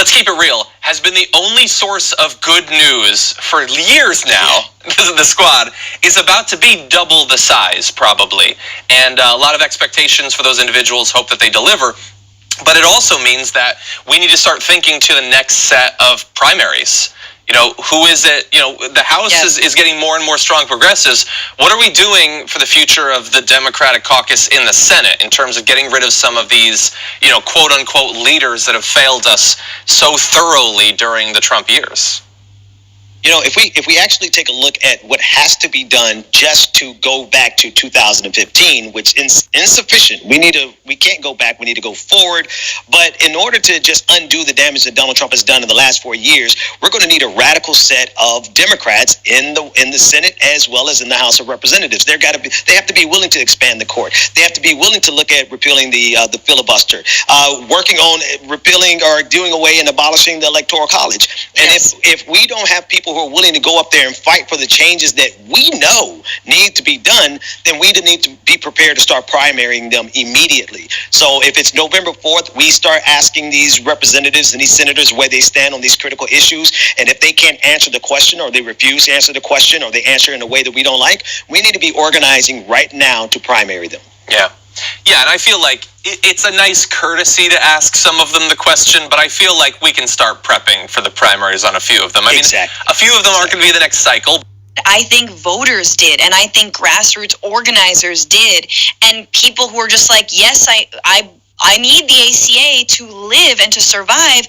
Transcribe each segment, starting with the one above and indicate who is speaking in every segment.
Speaker 1: let's keep it real, has been the only source of good news for years now. The squad is about to be double the size, probably. And a lot of expectations for those individuals, hope that they deliver. But it also means that we need to start thinking to the next set of primaries. Who is it? The House is getting more and more strong progressives. What are we doing for the future of the Democratic caucus in the Senate in terms of getting rid of some of these, quote unquote leaders that have failed us so thoroughly during the Trump years?
Speaker 2: If we actually take a look at what has to be done just to go back to 2015, which is insufficient. We can't go back. We need to go forward. But in order to just undo the damage that Donald Trump has done in the last 4 years, we're going to need a radical set of Democrats in the Senate as well as in the House of Representatives. They have to be willing to expand the court. They have to be willing to look at repealing the filibuster, working on repealing or doing away and abolishing the electoral college. And if we don't have people who are willing to go up there and fight for the changes that we know need to be done, then we need to be prepared to start primarying them immediately. So if it's November 4th, we start asking these representatives and these senators where they stand on these critical issues. And if they can't answer the question, or they refuse to answer the question, or they answer in a way that we don't like, we need to be organizing right now to primary them.
Speaker 1: Yeah, and I feel like it's a nice courtesy to ask some of them the question, but I feel like we can start prepping for the primaries on a few of them. A few of them aren't going to be the next cycle.
Speaker 3: I think voters did, and I think grassroots organizers did, and people who are just like, yes, I need the ACA to live and to survive.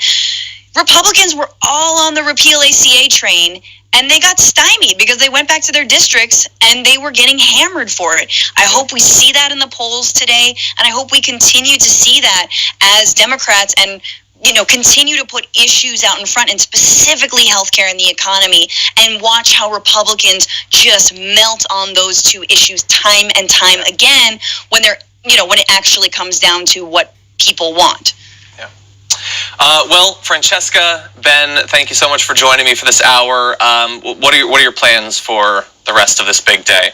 Speaker 3: Republicans were all on the repeal ACA train, and they got stymied because they went back to their districts and they were getting hammered for it. I hope we see that in the polls today, and I hope we continue to see that as Democrats and continue to put issues out in front, and specifically healthcare and the economy, and watch how Republicans just melt on those two issues time and time again when when it actually comes down to what people want.
Speaker 1: Well, Francesca, Ben, thank you so much for joining me for this hour. What are your plans for the rest of this big day?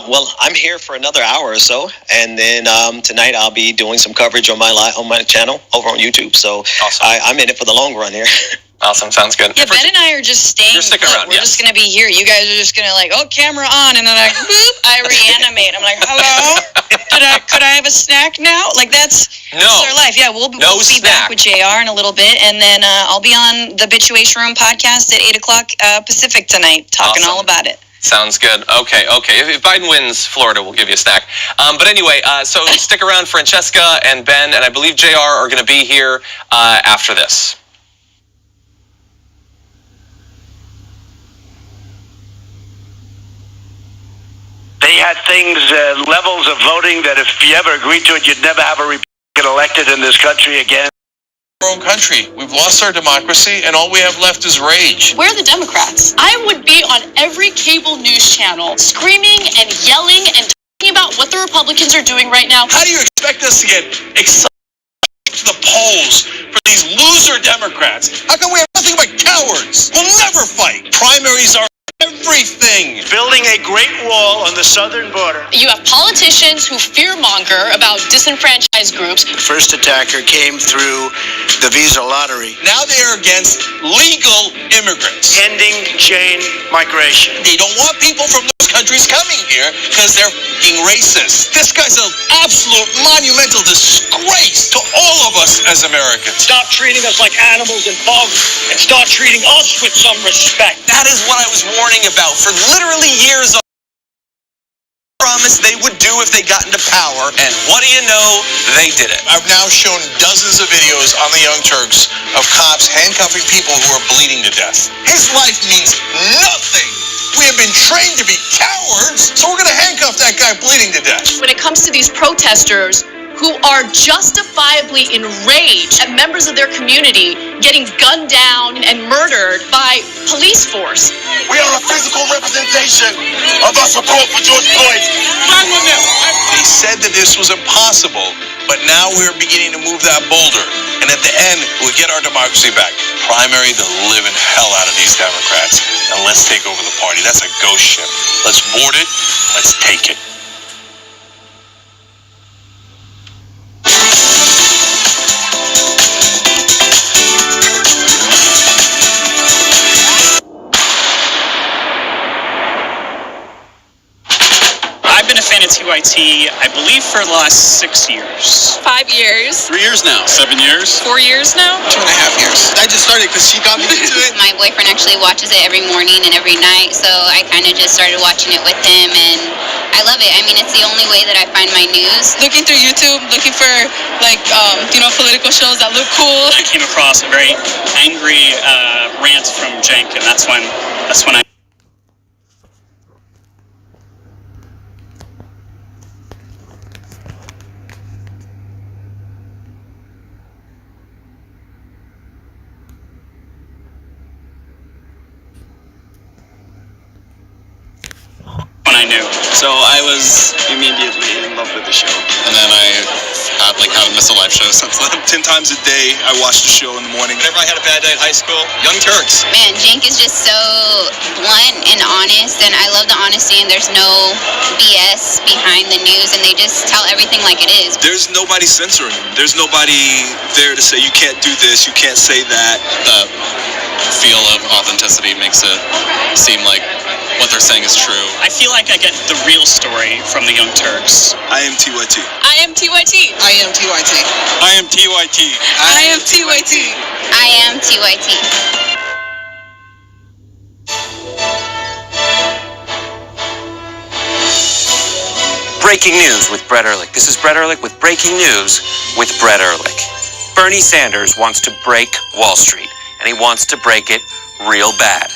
Speaker 2: Well, I'm here for another hour or so, and then tonight I'll be doing some coverage on my channel over on YouTube. So awesome. I'm in it for the long run here.
Speaker 1: Awesome, sounds good.
Speaker 3: Yeah, Ben and I are just staying.
Speaker 1: You're sticking around.
Speaker 3: We're just going to be here. You guys are just going to camera on, and then boop, I reanimate. I'm like, hello? Could I have a snack now? That's our life. Yeah, we'll be back with JR in a little bit, and then I'll be on the Bitchuation Room podcast at 8:00 Pacific tonight, talking all about it.
Speaker 1: Sounds good. Okay. If Biden wins Florida, we'll give you a snack. But anyway, so stick around. Francesca and Ben, and I believe JR are going to be here after this.
Speaker 4: They had things, levels of voting that if you ever agreed to it, you'd never have a Republican elected in this country again.
Speaker 5: Our own country. We've lost our democracy, and all we have left is rage.
Speaker 6: We're the Democrats. I would be on every cable news channel screaming and yelling and talking about what the Republicans are doing right now.
Speaker 5: How do you expect us to get excited to the polls for these loser Democrats? How come we have nothing but cowards? We'll never fight. Primaries are everything.
Speaker 4: Building a great wall on the southern border.
Speaker 6: You have politicians who fearmonger about disenfranchised groups.
Speaker 4: The first attacker came through the visa lottery.
Speaker 5: Now they are against legal immigrants.
Speaker 4: Ending chain migration.
Speaker 5: They don't want people from those countries coming here because they're being racist. This guy's an absolute monumental disgrace to all of us as Americans.
Speaker 4: Stop treating us like animals and bugs and start treating us with some respect.
Speaker 1: That is what I was warning about for literally years. Promised they would do if they got into power, and what do you know? They did it.
Speaker 5: I've now shown dozens of videos on the Young Turks of cops handcuffing people who are bleeding to death. His life means nothing. We have been trained to be cowards, so we're going to handcuff that guy bleeding to death.
Speaker 6: When it comes to these protesters who are justifiably enraged at members of their community getting gunned down and murdered by police force.
Speaker 4: We are a physical representation of our support for George Floyd.
Speaker 5: They said that this was impossible, but now we're beginning to move that boulder. And at the end, we'll get our democracy back. Primary the living hell out of these Democrats, and let's take over the party. That's a ghost ship. Let's board it. Let's take it.
Speaker 7: at TYT, I believe, for the last 6 years.
Speaker 8: 5 years.
Speaker 7: 3 years now. 7 years.
Speaker 8: 4 years now.
Speaker 2: 2.5 years. I just started because she got me into it.
Speaker 9: My boyfriend actually watches it every morning and every night, so I kind of just started watching it with him, and I love it. I mean, it's the only way that I find my news.
Speaker 8: Looking through YouTube, looking for political shows that look cool.
Speaker 7: I came across a very angry rant from Cenk, and that's when I. I knew. So I was immediately in love with the show.
Speaker 10: And then I haven't missed a live show since then. 10 times a day, I watched the show in the morning. Whenever I had a bad day in high school, Young Turks.
Speaker 9: Man, Cenk is just so blunt and honest, and I love the honesty, and there's no BS behind the news, and they just tell everything like it is.
Speaker 10: There's nobody censoring him. There's nobody there to say, you can't do this, you can't say that.
Speaker 11: The feel of authenticity makes it seem like what they're saying is true.
Speaker 7: I feel like I get the real story from the Young Turks.
Speaker 10: I am TYT.
Speaker 8: I am TYT.
Speaker 2: I am TYT.
Speaker 10: I am TYT.
Speaker 8: I am TYT.
Speaker 9: I am TYT.
Speaker 12: Breaking news with Brett Ehrlich. This is Brett Ehrlich with breaking news with Brett Ehrlich. Bernie Sanders wants to break Wall Street, and he wants to break it real bad.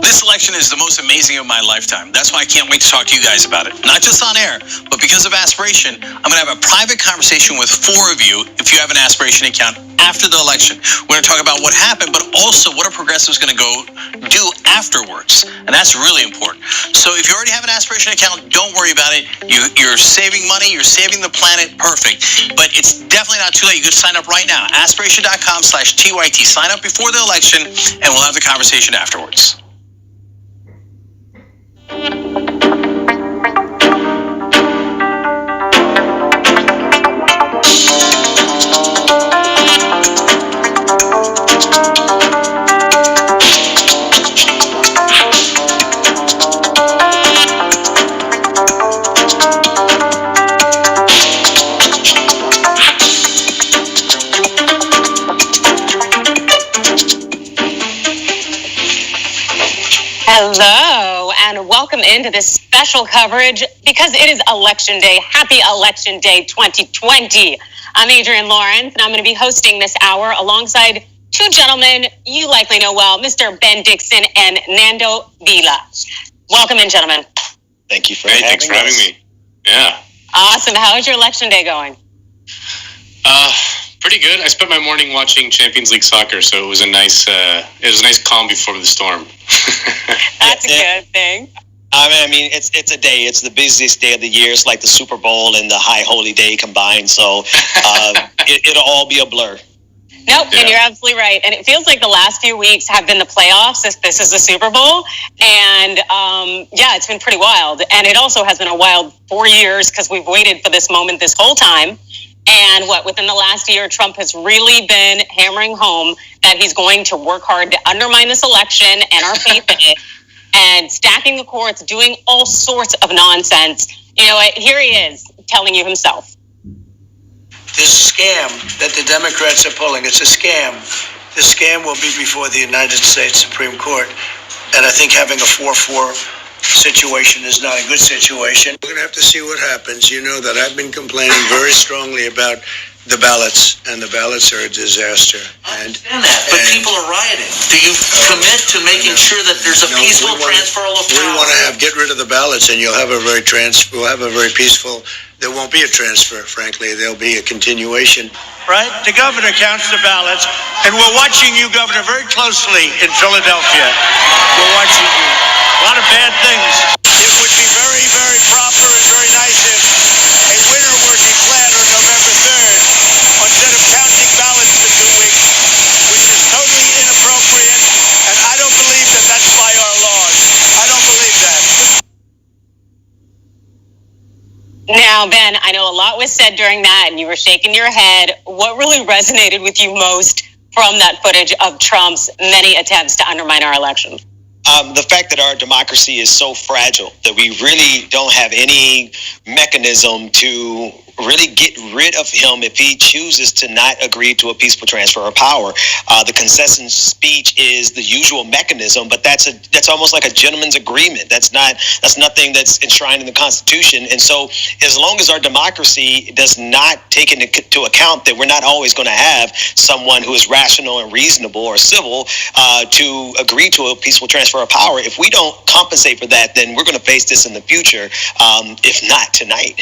Speaker 5: This election is the most amazing of my lifetime. That's why I can't wait to talk to you guys about it. Not just on air, but because of Aspiration, I'm going to have a private conversation with 4 of you if you have an Aspiration account after the election. We're going to talk about what happened, but also what a progressive is going to go do afterwards. And that's really important. So if you already have an Aspiration account, don't worry about it. You're saving money. You're saving the planet. Perfect. But it's definitely not too late. You can sign up right now. Aspiration.com/TYT. Sign up before the election, and we'll have the conversation afterwards.
Speaker 13: Hello, and welcome into this special coverage because it is Election Day. Happy Election Day 2020. I'm Adrienne Lawrence, and I'm going to be hosting this hour alongside 2 gentlemen you likely know well, Mr. Ben Dixon and Nando Vila. Welcome in, gentlemen.
Speaker 2: Thank you for
Speaker 11: Thanks for having me. Yeah.
Speaker 13: Awesome. How is your Election Day going?
Speaker 11: Pretty good. I spent my morning watching Champions League soccer, so it was a nice calm before the storm.
Speaker 13: That's a good thing.
Speaker 2: I mean, it's a day. It's the busiest day of the year. It's like the Super Bowl and the High Holy Day combined. So it'll all be a blur.
Speaker 13: Nope, yeah. And you're absolutely right. And it feels like the last few weeks have been the playoffs. This is the Super Bowl. And it's been pretty wild. And it also has been a wild 4 years because we've waited for this moment this whole time. And within the last year, Trump has really been hammering home that he's going to work hard to undermine this election and our faith in it, and stacking the courts, doing all sorts of nonsense. You know, here he is telling you himself.
Speaker 14: This scam that the Democrats are pulling, it's a scam. The scam will be before the United States Supreme Court. And I think having a 4-4 situation is not a good situation. We're going to have to see what happens. You know that I've been complaining very strongly about the ballots, and the ballots are a disaster.
Speaker 15: I understand that, but people are rioting. Do you commit to making sure that there's a peaceful transfer of power?
Speaker 14: We want to get rid of the ballots, and we'll have a very peaceful. There won't be a transfer, frankly. There'll be a continuation. Right? The governor counts the ballots, and we're watching you, Governor, very closely in Philadelphia. We're watching you. A lot of bad things. It would be very, very proper and very nice if a winner were declared on November 3rd instead of counting ballots for 2 weeks, which is totally inappropriate, and I don't believe that that's by our laws. I don't believe that.
Speaker 13: Now, Ben, I know a lot was said during that, and you were shaking your head. What really resonated with you most from that footage of Trump's many attempts to undermine our election?
Speaker 2: The fact that our democracy is so fragile that we really don't have any mechanism to really get rid of him if he chooses to not agree to a peaceful transfer of power. The concession speech is the usual mechanism, but that's almost like a gentleman's agreement. That's nothing that's enshrined in the Constitution. And so as long as our democracy does not take into account that we're not always going to have someone who is rational and reasonable or civil to agree to a peaceful transfer of power, if we don't compensate for that, then we're going to face this in the future, if not tonight.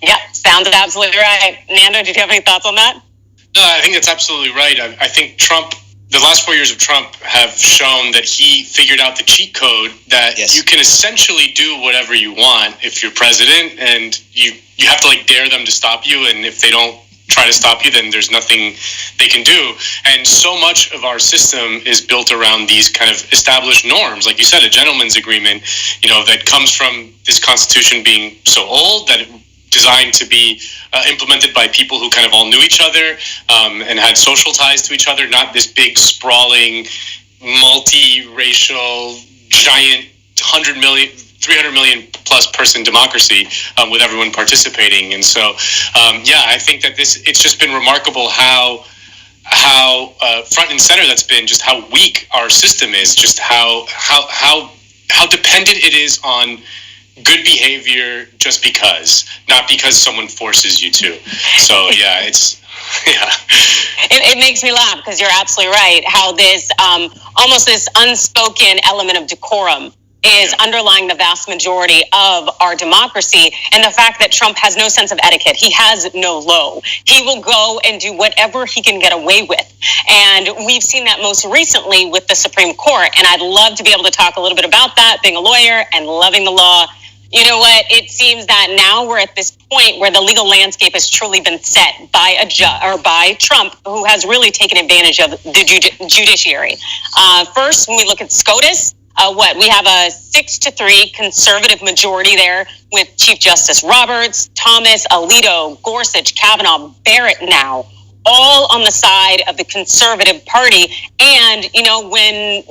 Speaker 13: Yeah, sounds absolutely right. Nando, did you have any thoughts on that?
Speaker 16: No, I think that's absolutely right. I think Trump, the last 4 years of Trump have shown that he figured out the cheat code that you can essentially do whatever you want if you're president, and you have to like dare them to stop you, and if they don't try to stop you, then there's nothing they can do. And so much of our system is built around these kind of established norms, like you said, a gentleman's agreement, that comes from this Constitution being so old that it designed to be implemented by people who kind of all knew each other and had social ties to each other, not this big, sprawling, multi-racial, giant 300 million plus person democracy with everyone participating. And so, I think that it's just been remarkable how front and center that's been, just how weak our system is, just how dependent it is on good behavior just because, not because someone forces you to. So
Speaker 13: it makes me laugh because you're absolutely right, how this almost this unspoken element of decorum is underlying the vast majority of our democracy, and the fact that Trump has no sense of etiquette. He has no low. He will go and do whatever he can get away with. And we've seen that most recently with the Supreme Court. And I'd love to be able to talk a little bit about that, being a lawyer and loving the law. You know what? It seems that now we're at this point where the legal landscape has truly been set by by Trump, who has really taken advantage of the judiciary. First, when we look at SCOTUS, we have a 6-3 conservative majority there with Chief Justice Roberts, Thomas, Alito, Gorsuch, Kavanaugh, Barrett now, all on the side of the conservative party. And, when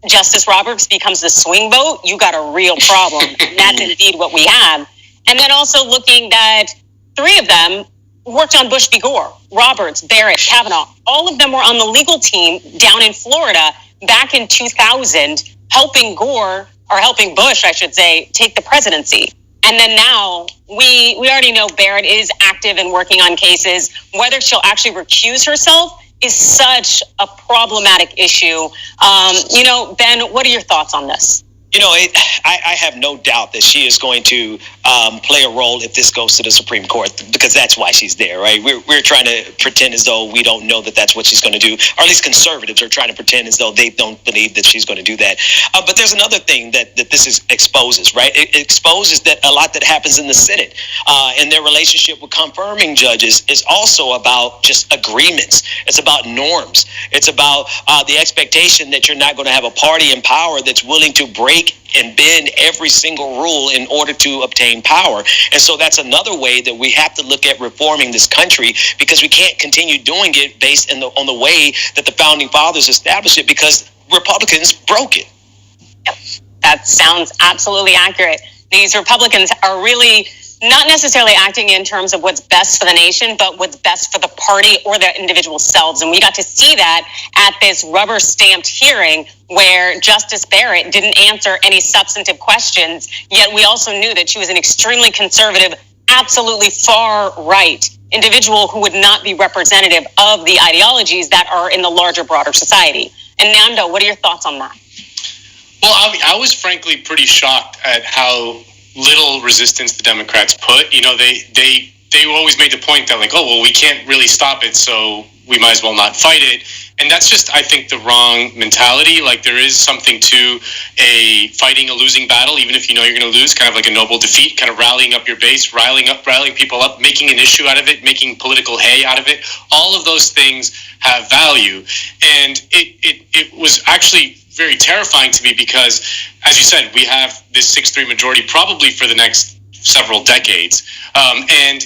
Speaker 13: Justice Roberts becomes the swing vote, you got a real problem. And that's indeed what we have. And then also looking that 3 of them worked on Bush v. Gore, Roberts, Barrett, Kavanaugh. All of them were on the legal team down in Florida back in 2000, helping Bush, I should say, take the presidency. And then now we already know Barrett is active and working on cases. Whether she'll actually recuse herself is such a problematic issue. Ben, what are your thoughts on this?
Speaker 2: I have no doubt that she is going to play a role if this goes to the Supreme Court, because that's why she's there, right? We're trying to pretend as though we don't know that that's what she's going to do, or at least conservatives are trying to pretend as though they don't believe that she's going to do that. But there's another thing that this exposes, right? It exposes that a lot that happens in the Senate and their relationship with confirming judges is also about just agreements. It's about norms. It's about the expectation that you're not going to have a party in power that's willing to break and bend every single rule in order to obtain power. And so that's another way that we have to look at reforming this country, because we can't continue doing it based on the way that the founding fathers established it, because Republicans broke it.
Speaker 13: Yep. That sounds absolutely accurate. These Republicans are really not necessarily acting in terms of what's best for the nation, but what's best for the party or their individual selves. And we got to see that at this rubber-stamped hearing where Justice Barrett didn't answer any substantive questions, yet we also knew that she was an extremely conservative, absolutely far-right individual who would not be representative of the ideologies that are in the larger, broader society. And Nando, what are your thoughts on that?
Speaker 16: Well, I was frankly pretty shocked at how little resistance the Democrats put. They always made the point that we can't really stop it, so we might as well not fight it. And that's just, I think, the wrong mentality. There is something to fighting a losing battle, even if you know you're going to lose, kind of like a noble defeat, kind of rallying up your base, rallying people up, making an issue out of it, making political hay out of it. All of those things have value. And it was actually very terrifying to me because, as you said, we have this 6-3 majority probably for the next several decades, and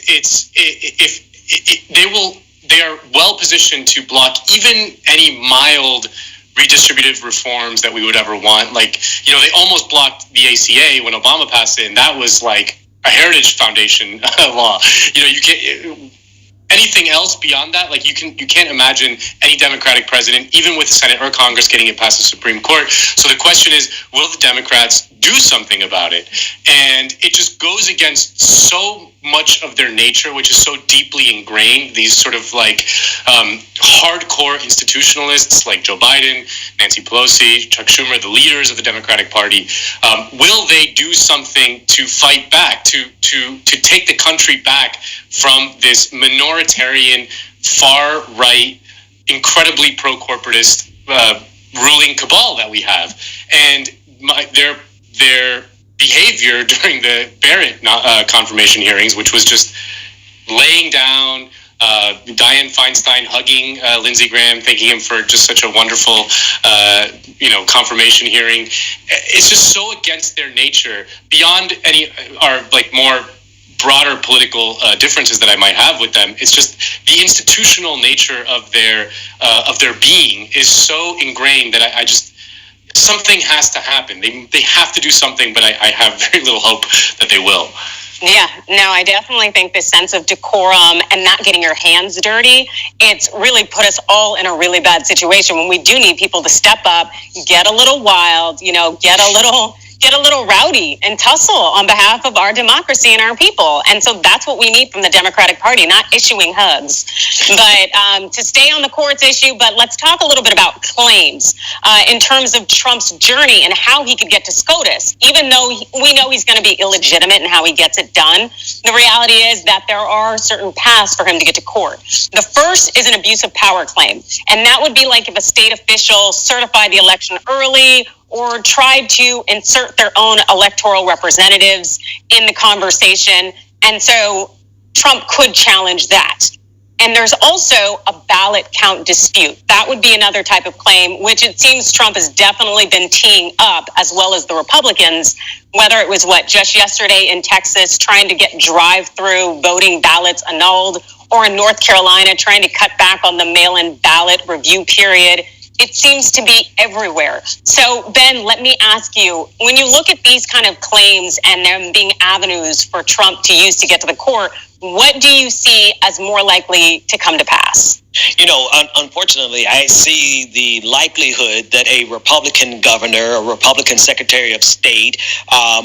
Speaker 16: they are well positioned to block even any mild redistributive reforms that we would ever want. Like, you know, they almost blocked the ACA when Obama passed it, and that was like a Heritage Foundation law. You know, you can't. Anything else beyond that, like you can't imagine any Democratic president, even with the Senate or Congress, getting it past the Supreme Court. So the question is, will the Democrats do something about it? And it just goes against so much of their nature, which is so deeply ingrained. These sort of like hardcore institutionalists like Joe Biden, Nancy Pelosi, Chuck Schumer, the leaders of the Democratic Party. Will they do something to fight back, to take the country back from this minoritarian, far-right, incredibly pro-corporatist ruling cabal that we have? And their behavior during the Barrett confirmation hearings, which was just laying down, Dianne Feinstein hugging Lindsey Graham, thanking him for just such a wonderful, confirmation hearing. It's just so against their nature, beyond any our like more broader political differences that I might have with them. It's just the institutional nature of their being is so ingrained that I just, something has to happen. They have to do something, but I have very little hope that they will.
Speaker 13: Yeah, no, I definitely think this sense of decorum and not getting your hands dirty, it's really put us all in a really bad situation when we do need people to step up, get a little wild, get a little rowdy and tussle on behalf of our democracy and our people. And so that's what we need from the Democratic Party, not issuing hugs. But to stay on the courts issue, but let's talk a little bit about claims in terms of Trump's journey and how he could get to SCOTUS. Even though we know he's going to be illegitimate in how he gets it done, the reality is that there are certain paths for him to get to court. The first is an abuse of power claim. And that would be like if a state official certified the election early or tried to insert their own electoral representatives in the conversation. And so Trump could challenge that. And there's also a ballot count dispute. That would be another type of claim, which it seems Trump has definitely been teeing up, as well as the Republicans, whether it was just yesterday in Texas, trying to get drive-through voting ballots annulled, or in North Carolina, trying to cut back on the mail-in ballot review period. It seems to be everywhere. So, Ben, let me ask you, when you look at these kind of claims and them being avenues for Trump to use to get to the court, what do you see as more likely to come to pass?
Speaker 2: Unfortunately, I see the likelihood that a Republican governor, a Republican Secretary of State,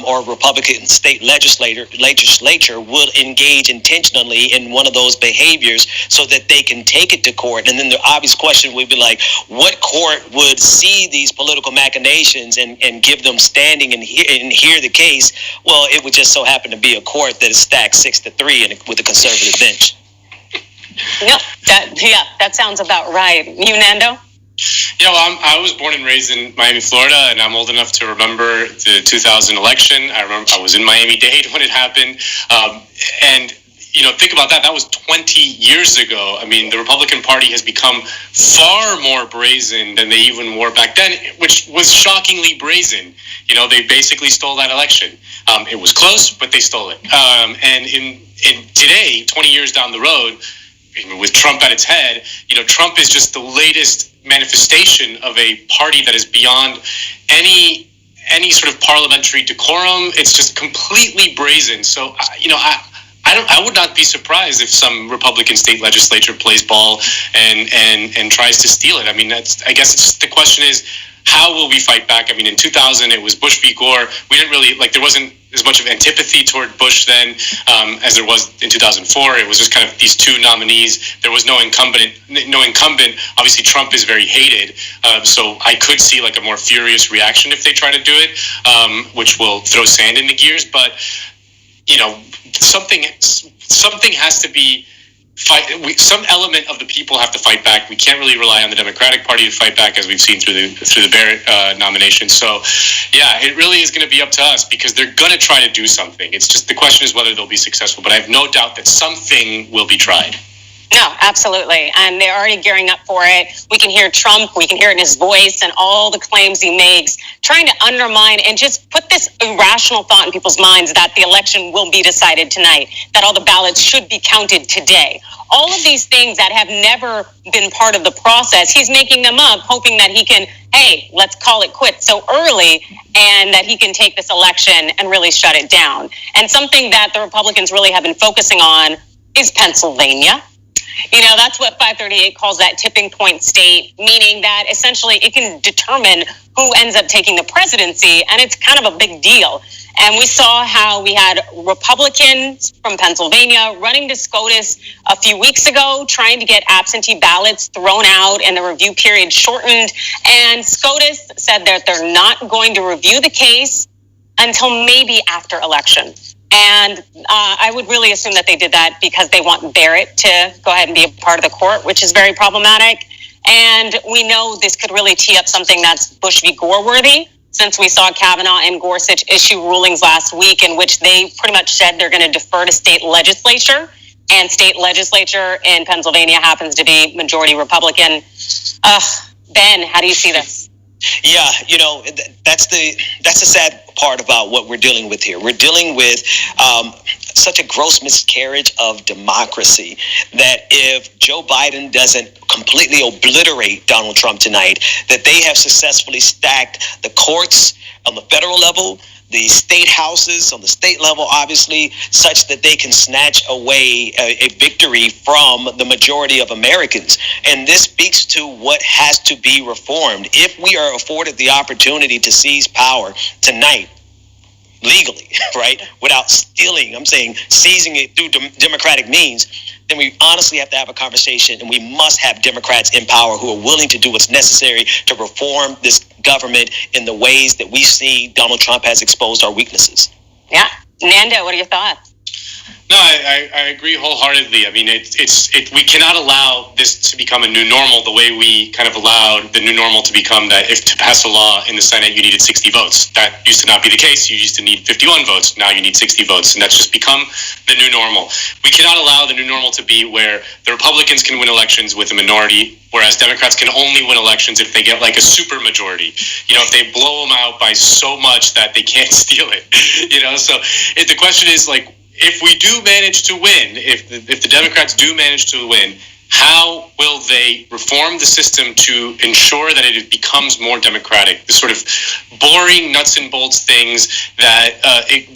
Speaker 2: or a Republican state legislature will engage intentionally in one of those behaviors so that they can take it to court. And then the obvious question would be like, what court would see these political machinations and give them standing and hear the case? Well, it would just so happen to be a court that is stacked 6-3 with a conservative bench.
Speaker 13: No, that sounds about right. You, Nando?
Speaker 16: I was born and raised in Miami, Florida, and I'm old enough to remember the 2000 election. I remember I was in Miami-Dade when it happened. Think about that. That was 20 years ago. I mean, the Republican Party has become far more brazen than they even were back then, which was shockingly brazen. They basically stole that election. It was close, but they stole it. And in today, 20 years down the road, with Trump at its head, Trump is just the latest manifestation of a party that is beyond any sort of parliamentary decorum. It's just completely brazen. So, I would not be surprised if some Republican state legislature plays ball and tries to steal it. I mean, I guess the question is, how will we fight back? I mean, in 2000, it was Bush v. Gore. We didn't really, there wasn't as much of antipathy toward Bush then as there was in 2004. It was just kind of these two nominees. There was no incumbent. Obviously, Trump is very hated. So I could see a more furious reaction if they try to do it, which will throw sand in the gears. But, something has to be some element of the people have to fight back. We can't really rely on the Democratic Party to fight back, as we've seen through the Barrett nomination. So, it really is going to be up to us because they're going to try to do something. It's just the question is whether they'll be successful. But I have no doubt that something will be tried.
Speaker 13: No, absolutely. And they're already gearing up for it. We can hear Trump, we can hear it in his voice and all the claims he makes, trying to undermine and just put this irrational thought in people's minds that the election will be decided tonight, that all the ballots should be counted today. All of these things that have never been part of the process, he's making them up, hoping that he can, hey, let's call it quits so early and that he can take this election and really shut it down. And something that the Republicans really have been focusing on is Pennsylvania. You know, that's what 538 calls that tipping point state, meaning that essentially it can determine who ends up taking the presidency, and it's kind of a big deal. And we saw how we had Republicans from Pennsylvania running to SCOTUS a few weeks ago, trying to get absentee ballots thrown out and the review period shortened. And SCOTUS said that they're not going to review the case until maybe after election. And I would really assume that they did that because they want Barrett to go ahead and be a part of the court, which is very problematic. And we know this could really tee up something that's Bush v. Gore worthy, since we saw Kavanaugh and Gorsuch issue rulings last week in which they pretty much said they're going to defer to state legislature. And state legislature in Pennsylvania happens to be majority Republican. Ben, how do you see this?
Speaker 2: Yeah, you know, that's the sad part about what we're dealing with here. We're dealing with such a gross miscarriage of democracy that if Joe Biden doesn't completely obliterate Donald Trump tonight, that they have successfully stacked the courts on the federal level, the state houses on the state level, obviously, such that they can snatch away a victory from the majority of Americans. And this speaks to what has to be reformed. If we are afforded the opportunity to seize power tonight, legally, right, without stealing, I'm saying seizing it through democratic means, then we honestly have to have a conversation, and we must have Democrats in power who are willing to do what's necessary to reform this government in the ways that we see Donald Trump has exposed our weaknesses.
Speaker 13: Yeah. Nando, what are your thoughts?
Speaker 16: No, I agree wholeheartedly. I mean, we cannot allow this to become a new normal the way we kind of allowed the new normal to become that if to pass a law in the Senate, you needed 60 votes. That used to not be the case. You used to need 51 votes. Now you need 60 votes. And that's just become the new normal. We cannot allow the new normal to be where the Republicans can win elections with a minority, whereas Democrats can only win elections if they get like a super majority. You know, if they blow them out by so much that they can't steal it. You know, so the question is like, if we do manage to win, if the Democrats do manage to win, how will they reform the system to ensure that it becomes more democratic? The sort of boring nuts and bolts things that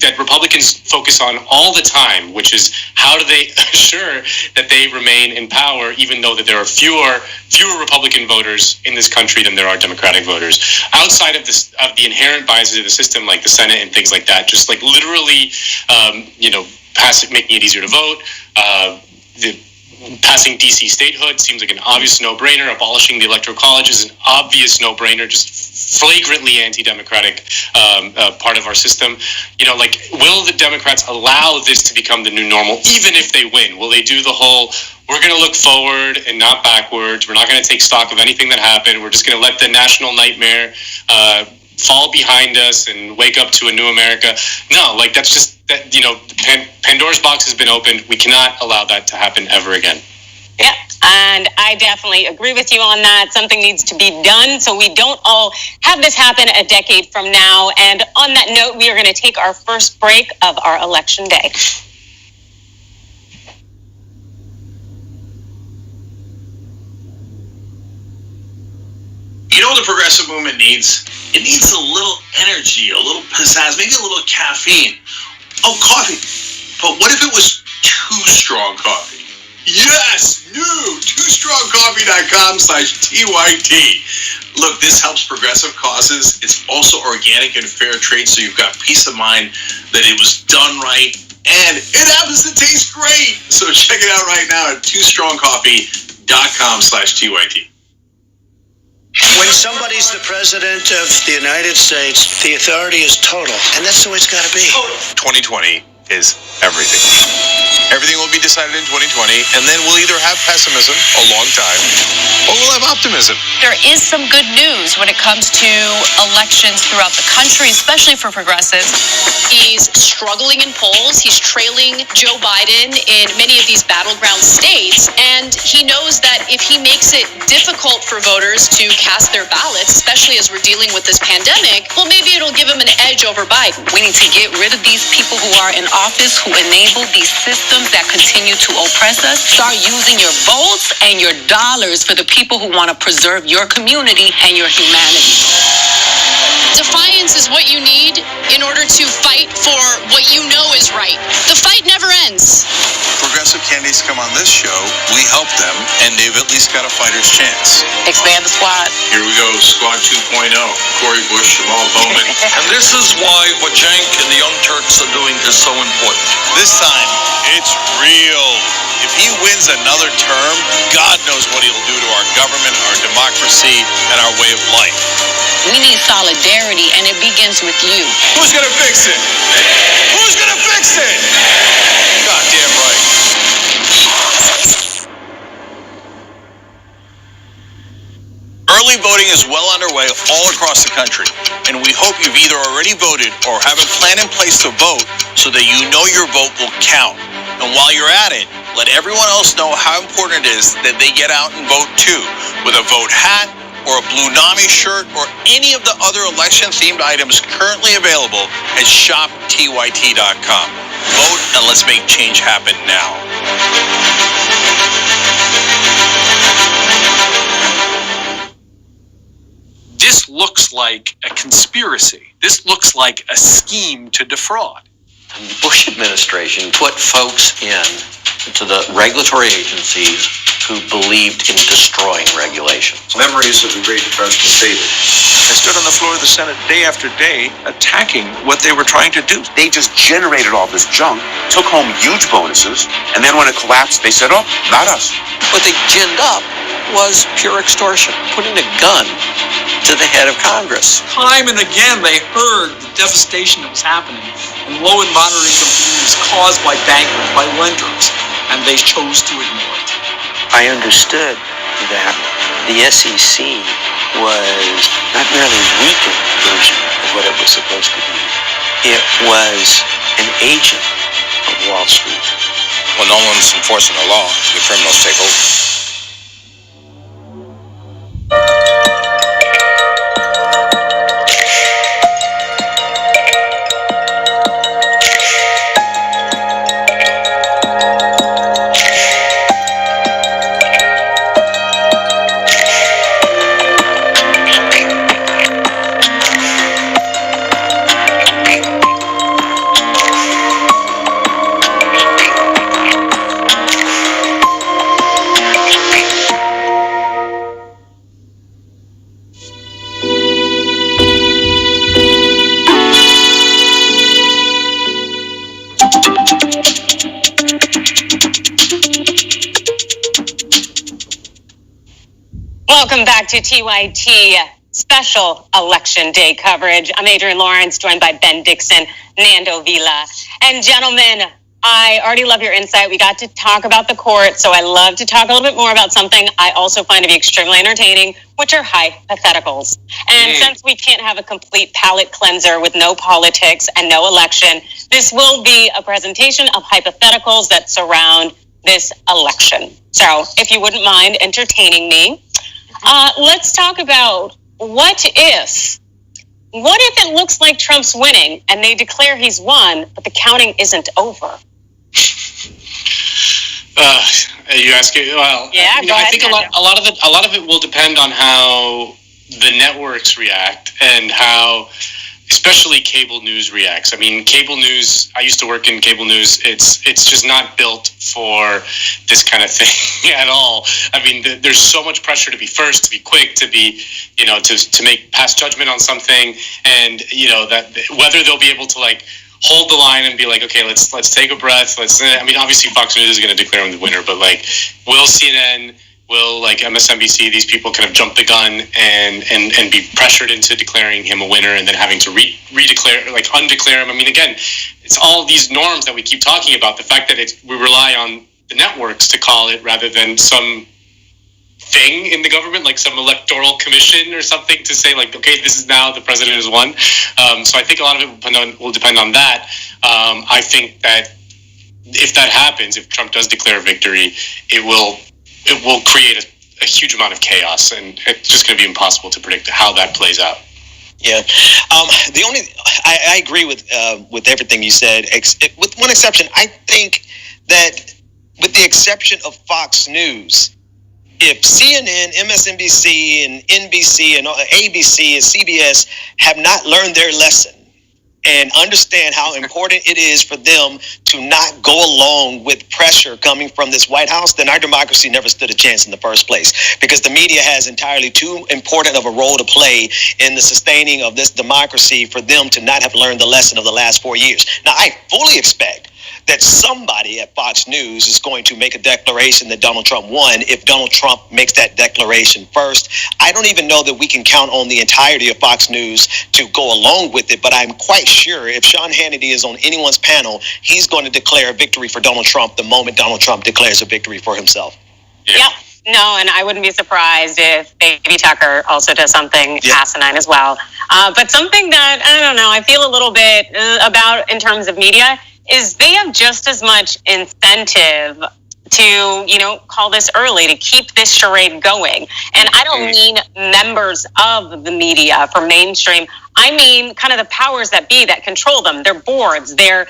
Speaker 16: that Republicans focus on all the time, which is how do they assure that they remain in power, even though that there are fewer Republican voters in this country than there are Democratic voters. Outside of this, of the inherent biases of the system, like the Senate and things like that, just like literally, making it easier to vote. Passing DC statehood seems like an obvious no-brainer. Abolishing the electoral college is an obvious no-brainer, just flagrantly anti-democratic part of our system. You know, like, will the Democrats allow this to become the new normal, even if they win? Will they do the whole, we're going to look forward and not backwards, we're not going to take stock of anything that happened, we're just going to let the national nightmare fall behind us and wake up to a new America? No, like, that's just, that, you know, Pandora's box has been opened. We cannot allow that to happen ever again.
Speaker 13: Yeah, and I definitely agree with you on that. Something needs to be done so we don't all have this happen a decade from now. And on that note, we are going to take our first break of our election day.
Speaker 17: You know what the progressive movement needs? It needs a little energy, a little pizzazz, maybe a little caffeine. Oh, coffee. But what if it was Too Strong Coffee? Yes, new TooStrongCoffee.com/TYT. Look, this helps progressive causes. It's also organic and fair trade, so you've got peace of mind that it was done right, and it happens to taste great. So check it out right now at TooStrongCoffee.com/TYT.
Speaker 14: When somebody's the president of the United States, the authority is total, and that's the way it's got to be.
Speaker 5: 2020 is everything. Everything will be decided in 2020, and then we'll either have pessimism a long time, or we'll have optimism.
Speaker 6: There is some good news when it comes to elections throughout the country, especially for progressives. He's struggling in polls. He's trailing Joe Biden in many of these battleground states. And he knows that if he makes it difficult for voters to cast their ballots, especially as we're dealing with this pandemic, well, maybe it'll give him an edge over Biden.
Speaker 18: We need to get rid of these people who are in office, who enable these systems that continue to oppress us. Start using your votes and your dollars for the people who want to preserve your community and your humanity.
Speaker 6: Defiance is what you need in order to fight for what you know is right. The fight never ends.
Speaker 5: Progressive candidates come on this show, we help them, and they've at least got a fighter's chance.
Speaker 18: Expand the squad.
Speaker 17: Here we go, Squad 2.0. Corey Bush, Jamal Bowman.
Speaker 19: And this is why what Cenk and the Young Turks are doing is so important.
Speaker 5: This time, it's real. If he wins another term, God knows what he'll do to our government, our democracy, and our way of life.
Speaker 18: We need solidarity, and it begins with you.
Speaker 5: Who's gonna fix it? Who's gonna fix it? Goddamn right. Early voting is well underway all across the country, and we hope you've either already voted or have a plan in place to vote so that you know your vote will count. And while you're at it, let everyone else know how important it is that they get out and vote too, with a vote hat or a Blue NAMI shirt or any of the other election-themed items currently available at shoptyt.com. Vote and let's make change happen now.
Speaker 20: This looks like a conspiracy. This looks like a scheme to defraud.
Speaker 21: The Bush administration put folks into the regulatory agencies who believed in destroying regulations.
Speaker 22: Memories of the Great Depression faded. I stood on the floor of the Senate day after day attacking what they were trying to do.
Speaker 23: They just generated all this junk, took home huge bonuses, and then when it collapsed, they said, oh, not us.
Speaker 21: What they ginned up was pure extortion, putting a gun to the head of Congress.
Speaker 20: Time and again, they heard the devastation that was happening in low and moderate income communities caused by bankers, by lenders, and they chose to ignore it.
Speaker 24: I understood that the SEC was not merely a weakened version of what it was supposed to be. It was an agent of Wall Street.
Speaker 25: When no one's enforcing the law, the criminals take over.
Speaker 13: Welcome back to TYT special election day coverage. I'm Adrienne Lawrence, joined by Ben Dixon, Nando Vila. And gentlemen, I already love your insight. We got to talk about the court, so I love to talk a little bit more about something I also find to be extremely entertaining, which are hypotheticals. And since we can't have a complete palate cleanser with no politics and no election, this will be a presentation of hypotheticals that surround this election. So if you wouldn't mind entertaining me, let's talk about what if it looks like Trump's winning and they declare he's won, but the counting isn't over?
Speaker 16: You asking? Well,
Speaker 13: yeah,
Speaker 16: I think a lot of it will depend on how the networks react and how, especially cable news reacts. I mean, cable news, I used to work in cable news. It's just not built for this kind of thing at all. I mean, there's so much pressure to be first, to be quick, to be, to pass judgment on something. And, that whether they'll be able to hold the line and be like, okay, let's take a breath. Obviously Fox News is going to declare him the winner, but will CNN, will MSNBC, these people kind of jump the gun and be pressured into declaring him a winner and then having to undeclare him. I mean, again, it's all these norms that we keep talking about. The fact that we rely on the networks to call it rather than some thing in the government, like some electoral commission or something, to say like, okay, this is now the president has won. So I think a lot of it will depend on that. I think that if that happens, if Trump does declare victory, it will create a huge amount of chaos, and it's just going to be impossible to predict how that plays out.
Speaker 2: Yeah, I agree with everything you said, with one exception. I think that, with the exception of Fox News, if CNN, MSNBC, and NBC, and ABC, and CBS have not learned their lesson and understand how important it is for them to not go along with pressure coming from this White House, then our democracy never stood a chance in the first place, because the media has entirely too important of a role to play in the sustaining of this democracy for them to not have learned the lesson of the last 4 years. Now, I fully expect that somebody at Fox News is going to make a declaration that Donald Trump won if Donald Trump makes that declaration first. I don't even know that we can count on the entirety of Fox News to go along with it, but I'm quite sure if Sean Hannity is on anyone's panel, he's going to declare a victory for Donald Trump the moment Donald Trump declares a victory for himself.
Speaker 13: Yep. No, and I wouldn't be surprised if Baby Tucker also does something asinine as well. But something that, I don't know, I feel a little bit about in terms of media is they have just as much incentive to, call this early, to keep this charade going. And I don't mean members of the media for mainstream. I mean kind of the powers that be that control them, their boards, their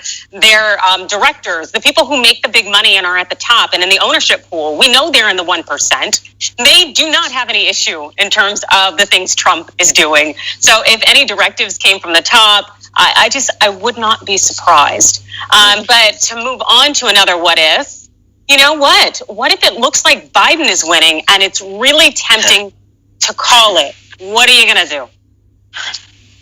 Speaker 13: directors, the people who make the big money and are at the top and in the ownership pool. We know they're in the 1%. They do not have any issue in terms of the things Trump is doing. So if any directives came from the top, I would not be surprised. But to move on to another what if, you know what? What if it looks like Biden is winning and it's really tempting to call it? What are you going to do?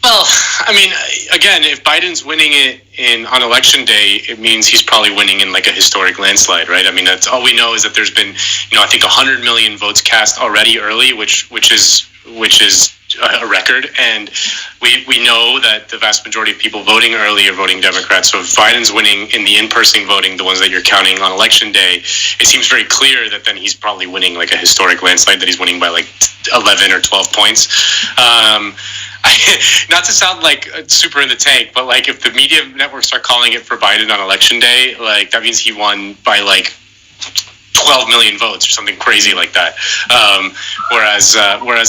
Speaker 16: Well, I mean, again, if Biden's winning it on election day, it means he's probably winning in like a historic landslide, right? I mean, that's all we know is that there's been, I think 100 million votes cast already early, which is a record, and we know that the vast majority of people voting early are voting Democrats. So if Biden's winning in the in-person voting, the ones that you're counting on election day, it seems very clear that then he's probably winning like a historic landslide, that he's winning by like 11 or 12 points. Not to sound like super in the tank, but like if the media networks are calling it for Biden on election day, like that means he won by like 12 million votes or something crazy like that. Whereas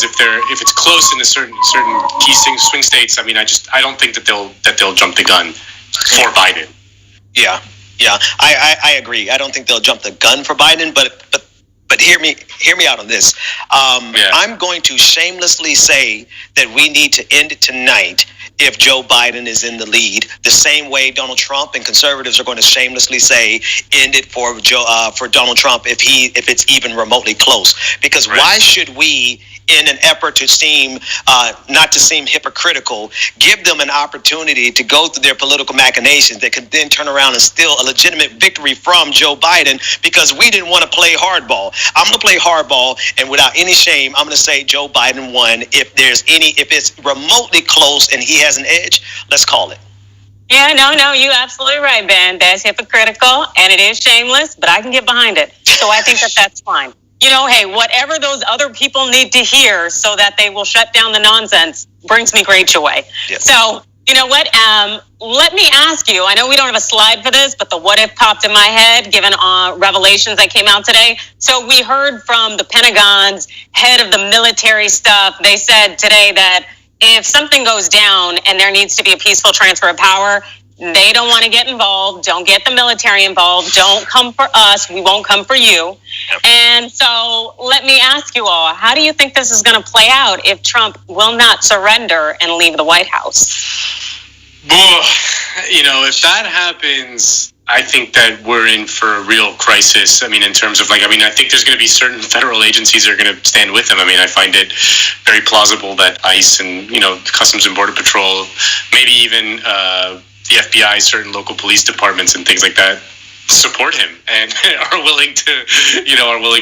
Speaker 16: if it's close in a certain key swing states, I mean, I don't think that they'll jump the gun for Biden.
Speaker 2: Yeah, I agree. I don't think they'll jump the gun for Biden, but hear me out on this. I'm going to shamelessly say that we need to end it tonight if Joe Biden is in the lead, the same way Donald Trump and conservatives are going to shamelessly say end it for Donald Trump if it's even remotely close. Because why should we, in an effort to seem not to seem hypocritical, give them an opportunity to go through their political machinations that could then turn around and steal a legitimate victory from Joe Biden because we didn't want to play hardball? I'm going to play hardball, and without any shame, I'm going to say Joe Biden won. If it's remotely close and he has an edge, let's call it.
Speaker 13: Yeah, no, you absolutely right, Ben. That's hypocritical and it is shameless, but I can get behind it. So I think that's fine. Hey, whatever those other people need to hear so that they will shut down the nonsense brings me great joy. Yes. So, you know what? Let me ask you, I know we don't have a slide for this, but the what if popped in my head given revelations that came out today. So we heard from the Pentagon's head of the military stuff. They said today that if something goes down and there needs to be a peaceful transfer of power, they don't want to get involved. Don't get the military involved. Don't come for us. We won't come for you. And so let me ask you all, how do you think this is going to play out if Trump will not surrender and leave the White House?
Speaker 16: If that happens, I think that we're in for a real crisis. I mean, in terms of I think there's going to be certain federal agencies that are going to stand with him. I mean, I find it very plausible that ICE and, Customs and Border Patrol, maybe even the FBI, certain local police departments and things like that support him and are willing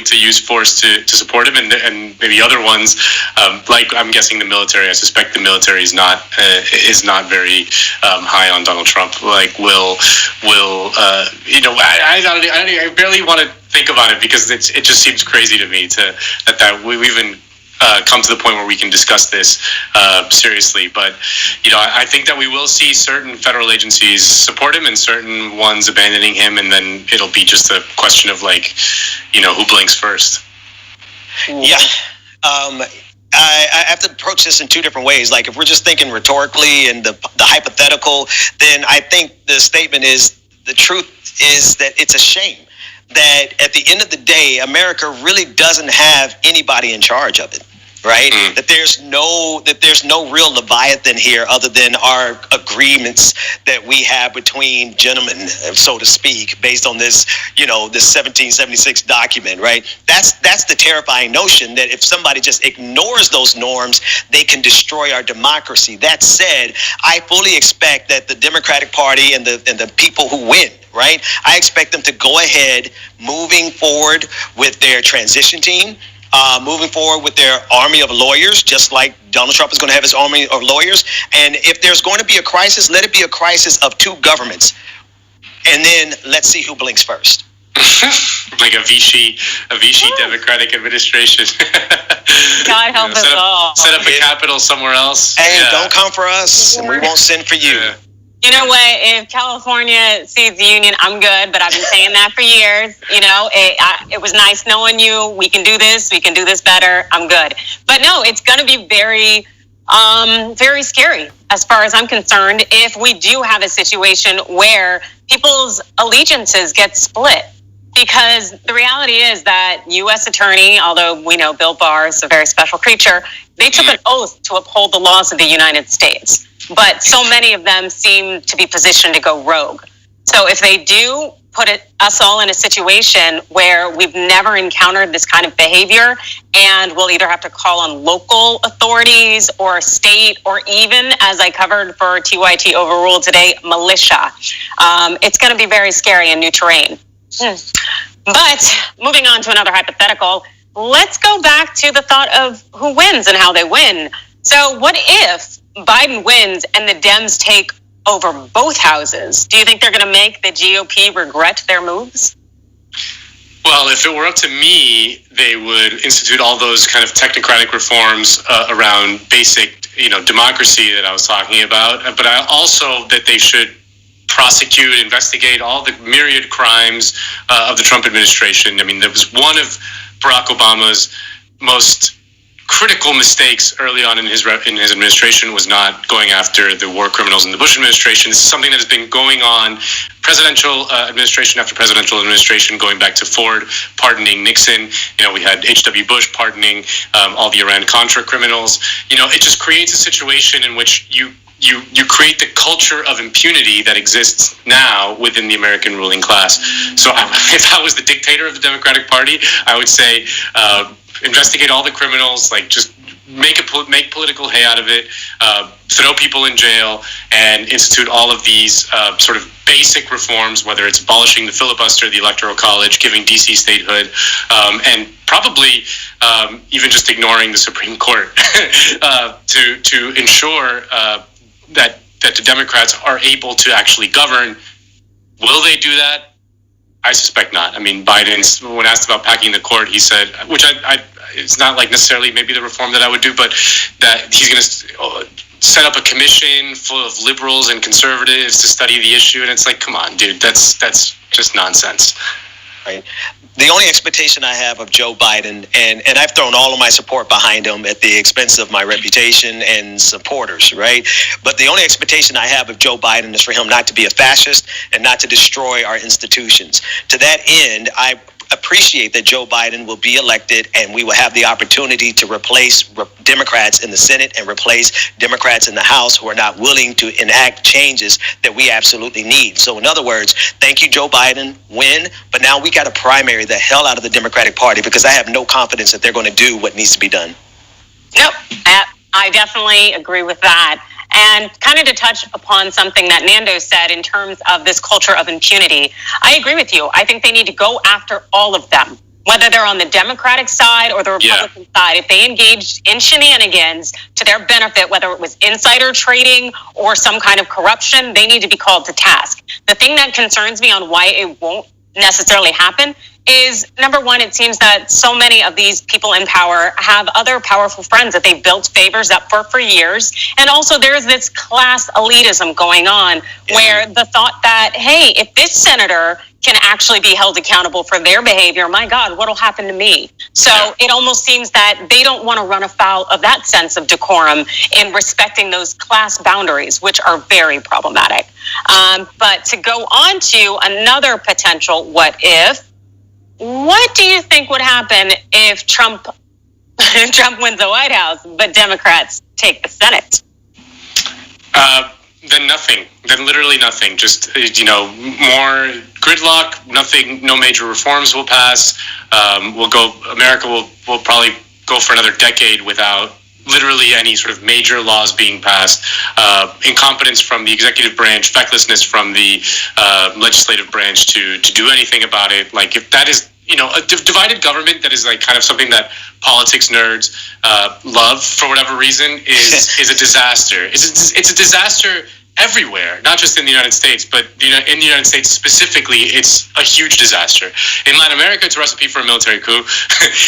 Speaker 16: to use force to support him, and maybe other ones like I'm guessing the military. I suspect the military is not very high on Donald Trump. I barely want to think about it because it just seems crazy to me that we even come to the point where we can discuss this seriously. But I think that we will see certain federal agencies support him and certain ones abandoning him, and then it'll be just a question of who blinks first.
Speaker 2: Yeah. I have to approach this in two different ways. Like, if we're just thinking rhetorically and the hypothetical, then I think the statement is, the truth is that it's a shame that at the end of the day, America really doesn't have anybody in charge of it. Right? That there's no real Leviathan here other than our agreements that we have between gentlemen, so to speak, based on this, this 1776 document, right? That's the terrifying notion that if somebody just ignores those norms, they can destroy our democracy. That said, I fully expect that the Democratic Party and the people who win, right? I expect them to go ahead moving forward with their transition team, moving forward with their army of lawyers, just like Donald Trump is going to have his army of lawyers. And if there's going to be a crisis, let it be a crisis of two governments. And then let's see who blinks first.
Speaker 16: Like a Vichy Democratic administration.
Speaker 13: God help us all.
Speaker 16: Set up a capital somewhere else.
Speaker 2: Hey, don't come for us, and we won't send for you.
Speaker 16: Yeah.
Speaker 13: You know what? If California cedes the union, I'm good. But I've been saying that for years. It was nice knowing you. We can do this. We can do this better. I'm good. But no, it's going to be very, very scary as far as I'm concerned if we do have a situation where people's allegiances get split. Because the reality is that U.S. attorney, although we know Bill Barr is a very special creature, they took an oath to uphold the laws of the United States. But so many of them seem to be positioned to go rogue. So if they do put us all in a situation where we've never encountered this kind of behavior, and we'll either have to call on local authorities or state, or even, as I covered for TYT Overruled today, militia, it's going to be very scary and new terrain. But moving on to another hypothetical, let's go back to the thought of who wins and how they win. So what if Biden wins and the Dems take over both houses? Do you think they're going to make the GOP regret their moves?
Speaker 16: Well, if it were up to me, they would institute all those kind of technocratic reforms around basic, democracy that I was talking about. But I also that they should prosecute, investigate all the myriad crimes of the Trump administration. I mean, there was one of Barack Obama's most critical mistakes early on in his administration was not going after the war criminals in the Bush administration. This is something that has been going on, presidential administration after presidential administration, going back to Ford pardoning Nixon. We had H.W. Bush pardoning all the Iran-Contra criminals. It just creates a situation in which you create the culture of impunity that exists now within the American ruling class. So if I was the dictator of the Democratic Party, I would say investigate all the criminals, just make political hay out of it, throw people in jail, and institute all of these sort of basic reforms, whether it's abolishing the filibuster, the Electoral College, giving D.C. statehood, and probably even just ignoring the Supreme Court to ensure that the Democrats are able to actually govern. Will they do that? I suspect not. I mean, Biden, when asked about packing the court, he said, which it's not necessarily maybe the reform that I would do, but that he's going to set up a commission full of liberals and conservatives to study the issue. And it's like, come on, dude, that's just nonsense.
Speaker 2: Right. The only expectation I have of Joe Biden, and I've thrown all of my support behind him at the expense of my reputation and supporters, right? But the only expectation I have of Joe Biden is for him not to be a fascist and not to destroy our institutions. To that end, I appreciate that Joe Biden will be elected and we will have the opportunity to replace Democrats in the Senate and replace Democrats in the House who are not willing to enact changes that we absolutely need. So in other words, thank you, Joe Biden, win, but now we got to primary the hell out of the Democratic Party because I have no confidence that they're going to do what needs to be done.
Speaker 13: Nope, I definitely agree with that. And kind of to touch upon something that Nando said in terms of this culture of impunity, I agree with you. I think they need to go after all of them, whether they're on the Democratic side or the Republican side. If they engaged in shenanigans to their benefit, whether it was insider trading or some kind of corruption, they need to be called to task. The thing that concerns me on why it won't necessarily happen is, number one, it seems that so many of these people in power have other powerful friends that they built favors up for years. And also there's this class elitism going on where the thought that, hey, if this senator can actually be held accountable for their behavior, my God, what'll happen to me? So it almost seems that they don't want to run afoul of that sense of decorum in respecting those class boundaries, which are very problematic. But to go on to another potential what if, what do you think would happen if Trump wins the White House, but Democrats take the Senate?
Speaker 16: Then nothing. Then literally nothing. Just, more gridlock, nothing, no major reforms will pass. America will probably go for another decade without literally any sort of major laws being passed. Incompetence from the executive branch, fecklessness from the legislative branch to do anything about it. Like, if that is, a divided government that is like kind of something that politics nerds love for whatever reason is a disaster. It's a disaster everywhere, not just in the United States, but in the United States specifically, it's a huge disaster. In Latin America, it's a recipe for a military coup.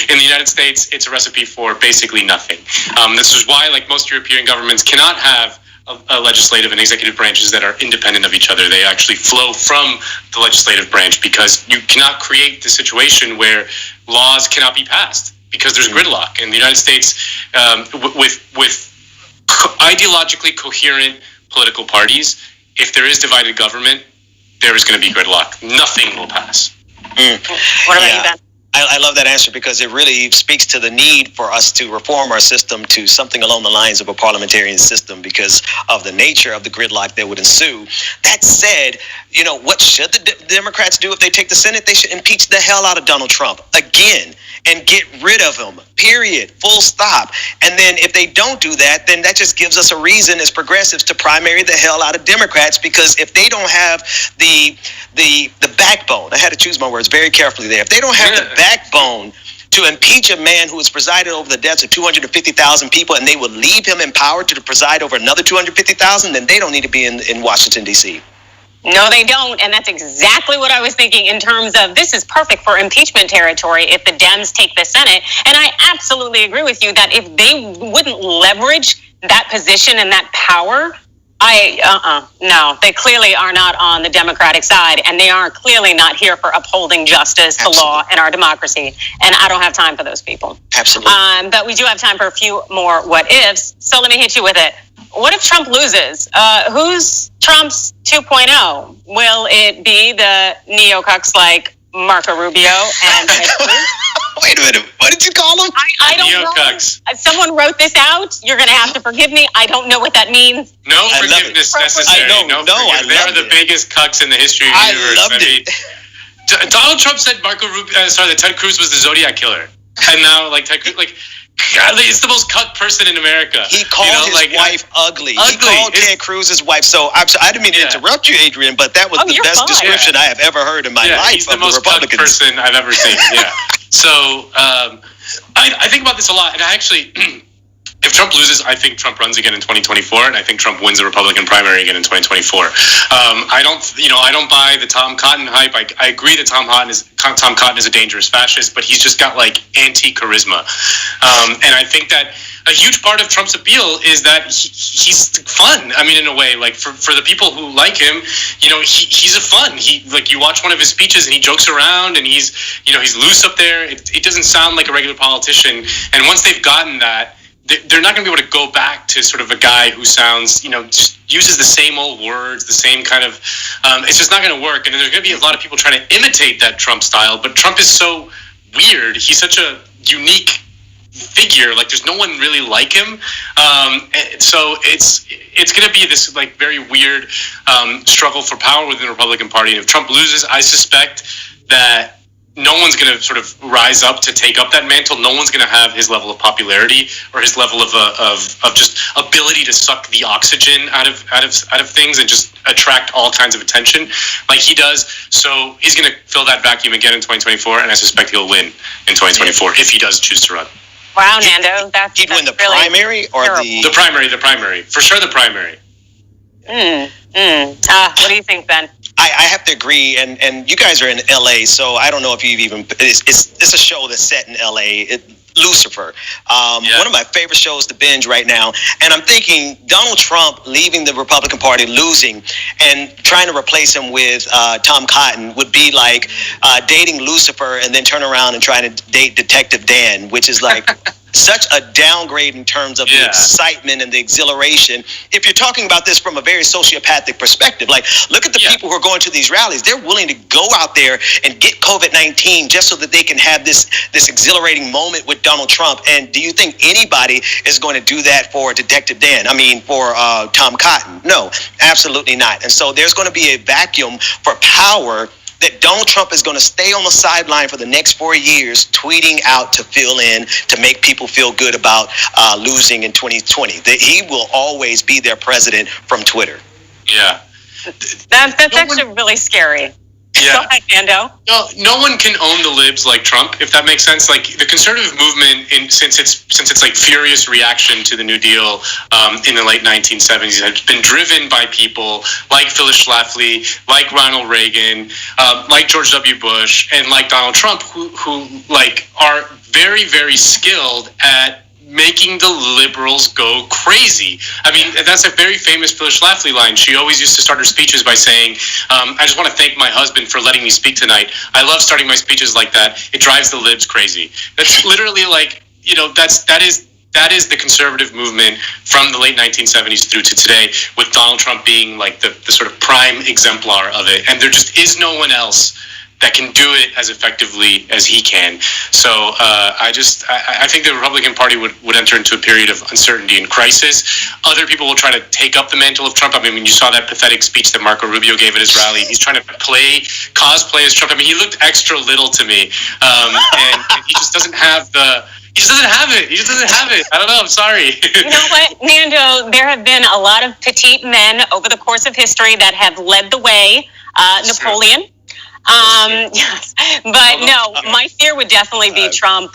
Speaker 16: In the United States, it's a recipe for basically nothing. This is why, like most European governments, cannot have a legislative and executive branches that are independent of each other. They actually flow from the legislative branch because you cannot create the situation where laws cannot be passed because there's gridlock. In the United States, with ideologically coherent political parties, if there is divided government, there is going to be gridlock. Nothing will pass.
Speaker 13: What about you, Ben?
Speaker 2: I love that answer because it really speaks to the need for us to reform our system to something along the lines of a parliamentarian system because of the nature of the gridlock that would ensue. That said, what should the Democrats do if they take the Senate? They should impeach the hell out of Donald Trump again and get rid of him, period, full stop. And then if they don't do that, then that just gives us a reason as progressives to primary the hell out of Democrats, because if they don't have the backbone, I had to choose my words very carefully there, if they don't have the backbone to impeach a man who has presided over the deaths of 250,000 people and they will leave him in power to preside over another 250,000, then they don't need to be in Washington, D.C.
Speaker 13: No, they don't. And that's exactly what I was thinking in terms of this is perfect for impeachment territory if the Dems take the Senate. And I absolutely agree with you that if they wouldn't leverage that position and that power, no, they clearly are not on the Democratic side, and they are clearly not here for upholding justice, the law, and our democracy. And I don't have time for those people.
Speaker 2: Absolutely.
Speaker 13: But we do have time for a few more what ifs. So let me hit you with it. What if Trump loses? Who's Trump's 2.0? Will it be the neocucks like Marco Rubio and Ted Cruz?
Speaker 2: Wait a minute. What did you call them?
Speaker 13: I don't
Speaker 16: neocucks.
Speaker 13: know. Someone wrote this out. You're going to have to forgive me. I don't know what that means.
Speaker 16: No forgiveness necessary. They are the biggest cucks in the history of the universe.
Speaker 2: I loved it.
Speaker 16: Donald Trump said that Ted Cruz was the Zodiac killer. And now, Ted Cruz, God, it's the most cuck person in America.
Speaker 2: He called his wife ugly. He called Ted Cruz's wife. So I didn't mean to interrupt you, Adrian, but that was the best description I have ever heard in my life.
Speaker 16: He's the most cuck person I've ever seen. Yeah. So I think about this a lot, and I actually, if Trump loses, I think Trump runs again in 2024, and I think Trump wins the Republican primary again in 2024. I don't buy the Tom Cotton hype. I agree that Tom Cotton is a dangerous fascist, but he's just got anti-charisma, and I think that a huge part of Trump's appeal is that he's fun. I mean, in a way, for the people who like him, he's a fun. You watch one of his speeches and he jokes around and he's loose up there. It doesn't sound like a regular politician, and once they've gotten that, they're not going to be able to go back to sort of a guy who sounds, just uses the same old words, the same kind of, it's just not going to work. And then there's going to be a lot of people trying to imitate that Trump style, but Trump is so weird. He's such a unique figure. There's no one really like him. So it's going to be this very weird struggle for power within the Republican Party. And if Trump loses, I suspect that no one's going to sort of rise up to take up that mantle. No one's going to have his level of popularity or his level of just ability to suck the oxygen out of things and just attract all kinds of attention like he does. So he's going to fill that vacuum again in 2024, and I suspect he'll win in 2024 if he does choose to run.
Speaker 13: Wow, Nando, he'd win
Speaker 2: the primary or
Speaker 13: terrible.
Speaker 2: the
Speaker 16: primary, for sure, the primary.
Speaker 13: What do you think, Ben?
Speaker 2: I have to agree, and you guys are in LA, so I don't know if you've even. It's a show that's set in LA. Lucifer, one of my favorite shows to binge right now. And I'm thinking Donald Trump leaving the Republican Party, losing, and trying to replace him with Tom Cotton would be like dating Lucifer and then turn around and trying to date Detective Dan, which is like such a downgrade in terms of the excitement and the exhilaration. If you're talking about this from a very sociopathic perspective, like look at the people who are going to these rallies. They're willing to go out there and get COVID-19 just so that they can have this exhilarating moment with Donald Trump. And do you think anybody is going to do that for Detective Dan? I mean, for Tom Cotton? No, absolutely not. And so there's going to be a vacuum for power that Donald Trump is going to stay on the sideline for the next 4 years, tweeting out to fill in, to make people feel good about losing in 2020. That he will always be their president from Twitter.
Speaker 16: Yeah.
Speaker 13: That's actually really scary.
Speaker 16: Yeah.
Speaker 13: Go ahead, Nando.
Speaker 16: No one can own the libs like Trump, if that makes sense. Like the conservative movement, since it's like furious reaction to the New Deal in the late 1970s, has been driven by people like Phyllis Schlafly, like Ronald Reagan, like George W. Bush, and like Donald Trump, who like are very, very skilled at making the liberals go crazy. I mean, that's a very famous Phyllis Schlafly line. She always used to start her speeches by saying, I just want to thank my husband for letting me speak tonight. I love starting my speeches like that. It drives the libs crazy. That's literally like, that is the conservative movement from the late 1970s through to today, with Donald Trump being like the sort of prime exemplar of it. And there just is no one else that can do it as effectively as he can. So I think the Republican Party would enter into a period of uncertainty and crisis. Other people will try to take up the mantle of Trump. I mean, when you saw that pathetic speech that Marco Rubio gave at his rally, he's trying to cosplay as Trump. I mean, he looked extra little to me. And he just doesn't have He just doesn't have it. I don't know. I'm sorry.
Speaker 13: You know what, Nando? There have been a lot of petite men over the course of history that have led the way. Napoleon. Yes, but no, my fear would definitely be Trump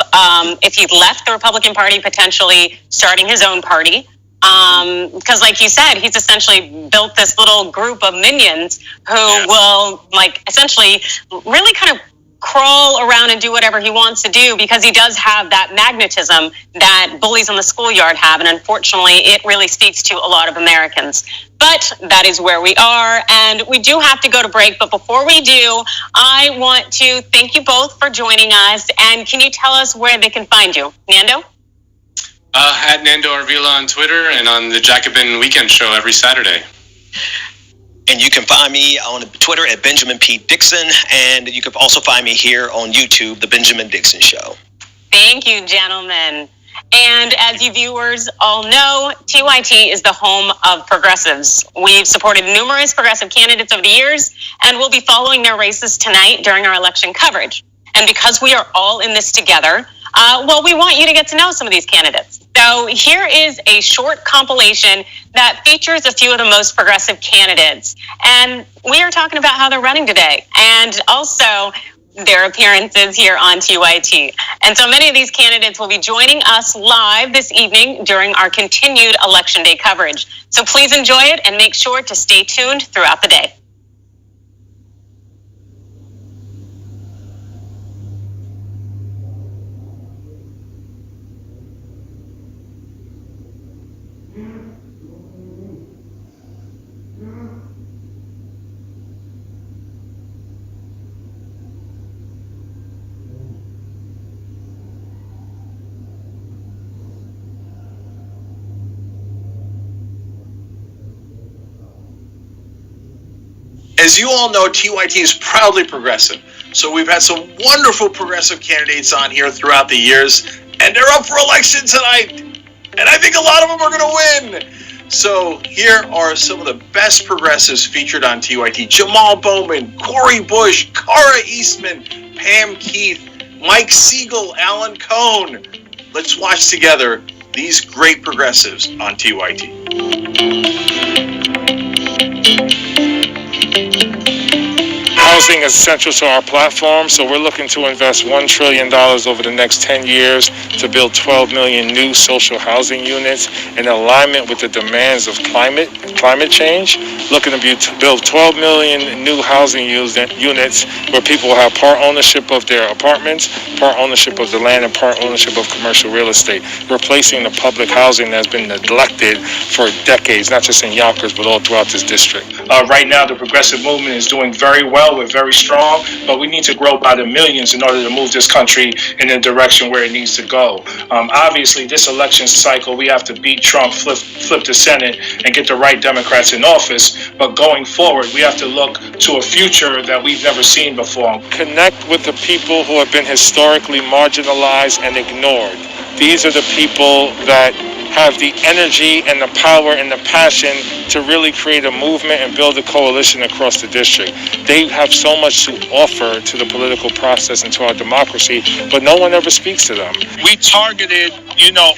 Speaker 13: if he left the Republican Party, potentially starting his own party. Because like you said, he's essentially built this little group of minions who will like essentially really kind of crawl around and do whatever he wants to do, because he does have that magnetism that bullies on the schoolyard have. And unfortunately, it really speaks to a lot of Americans. But that is where we are. And we do have to go to break. But before we do, I want to thank you both for joining us. And can you tell us where they can find you? Nando?
Speaker 16: At Nando Arvila on Twitter and on the Jacobin Weekend Show every Saturday.
Speaker 2: And you can find me on Twitter at Benjamin P. Dixon. And you can also find me here on YouTube, The Benjamin Dixon Show.
Speaker 13: Thank you, gentlemen. And as you viewers all know, TYT is the home of progressives. We've supported numerous progressive candidates over the years, and we'll be following their races tonight during our election coverage. And because we are all in this together, we want you to get to know some of these candidates. So here is a short compilation that features a few of the most progressive candidates. And we are talking about how they're running today, and also their appearances here on TYT. And so many of these candidates will be joining us live this evening during our continued Election Day coverage. So please enjoy it and make sure to stay tuned throughout the day.
Speaker 22: As you all know, TYT is proudly progressive. So we've had some wonderful progressive candidates on here throughout the years, and they're up for election tonight. And I think a lot of them are going to win. So here are some of the best progressives featured on TYT. Jamal Bowman, Corey Bush, Cara Eastman, Pam Keith, Mike Siegel, Alan Cohn. Let's watch together these great progressives on TYT.
Speaker 1: Housing is central to our platform, so we're looking to invest $1 trillion over the next 10 years to build 12 million new social housing units in alignment with the demands of climate change. Looking to build 12 million new housing units where people will have part ownership of their apartments, part ownership of the land, and part ownership of commercial real estate, replacing the public housing that's been neglected for decades, not just in Yonkers, but all throughout this district.
Speaker 3: Right now, the progressive movement is doing very well. We're very strong, but we need to grow by the millions in order to move this country in the direction where it needs to go. Obviously, this election cycle, we have to beat Trump, flip the Senate, and get the right Democrats in office. But going forward, we have to look to a future that we've never seen before.
Speaker 1: Connect with the people who have been historically marginalized and ignored. These are the people that have the energy and the power and the passion to really create a movement and build a coalition across the district. They have so much to offer to the political process and to our democracy, but no one ever speaks to them.
Speaker 3: We targeted,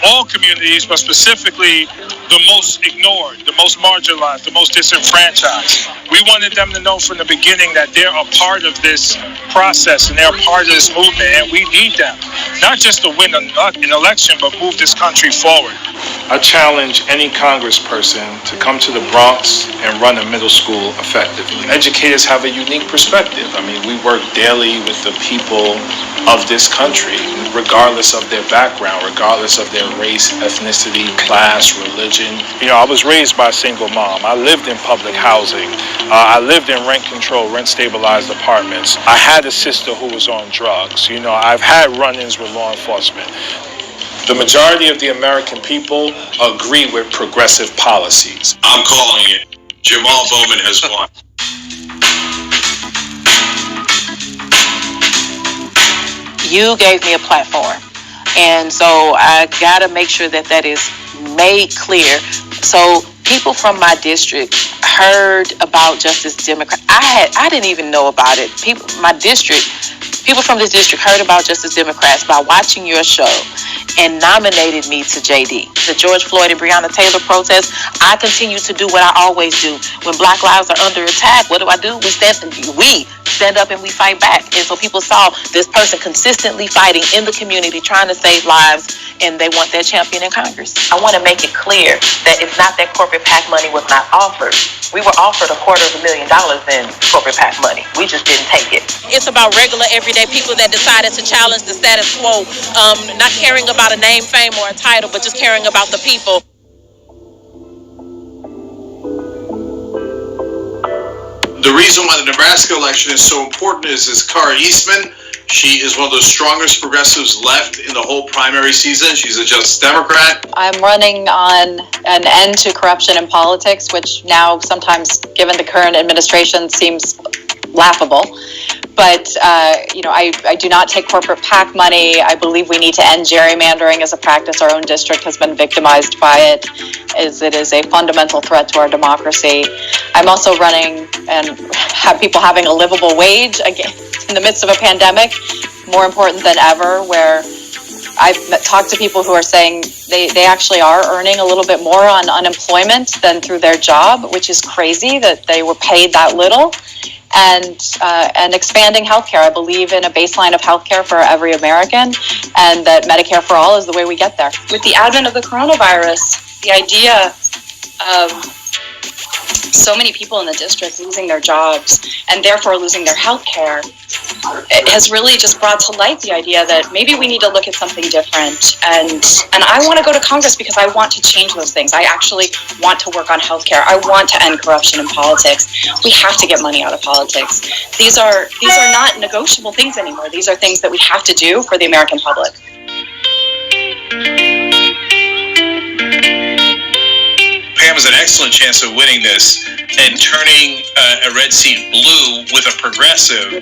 Speaker 3: all communities, but specifically the most ignored, the most marginalized, the most disenfranchised. We wanted them to know from the beginning that they're a part of this process and they're a part of this movement, and we need them, not just to win an election, but move this country forward.
Speaker 1: I challenge any congressperson to come to the Bronx and run a middle school effectively. Educators have a unique perspective. We work daily with the people of this country, regardless of their background, regardless of their race, ethnicity, class, religion. I was raised by a single mom. I lived in public housing. I lived in rent stabilized apartments. I had a sister who was on drugs. I've had run-ins with law enforcement. The majority of the American people agree with progressive policies.
Speaker 17: I'm calling it. Jamal Bowman has won.
Speaker 4: You gave me a platform, and so I gotta make sure that is made clear. So people from my district heard about Justice Democrat. I didn't even know about it. People from this district heard about Justice Democrats by watching your show and nominated me to JD. The George Floyd and Breonna Taylor protest, I continue to do what I always do. When Black lives are under attack, what do? We stand up and we fight back. And so people saw this person consistently fighting in the community, trying to save lives, and they want their champion in Congress. I want to make it clear that it's not that corporate PAC money was not offered. We were offered $250,000 in corporate PAC money. We just didn't take it.
Speaker 7: It's about regular, everyday people that decided to challenge the status quo, not caring about a name, fame, or a title, but just caring about the people.
Speaker 17: The reason why the Nebraska election is so important is Cara Eastman. She is one of the strongest progressives left in the whole primary season. She's a Justice Democrat.
Speaker 10: I'm running on an end to corruption in politics, which now sometimes, given the current administration, seems laughable. But, I do not take corporate PAC money. I believe we need to end gerrymandering as a practice. Our own district has been victimized by it, as it is a fundamental threat to our democracy. I'm also running and have people having a livable wage again in the midst of a pandemic, more important than ever, where I've talked to people who are saying they actually are earning a little bit more on unemployment than through their job, which is crazy that they were paid that little. And expanding healthcare. I believe in a baseline of healthcare for every American, and that Medicare for all is the way we get there. With the advent of the coronavirus, the idea of so many people in the district losing their jobs and therefore losing their health care, it has really just brought to light the idea that maybe we need to look at something different. And I want to go to Congress because I want to change those things. I actually want to work on health care. I want to end corruption in politics. We have to get money out of politics. These are not negotiable things anymore. These are things that we have to do for the American public.
Speaker 17: Pam has an excellent chance of winning this, and turning a red seat blue with a progressive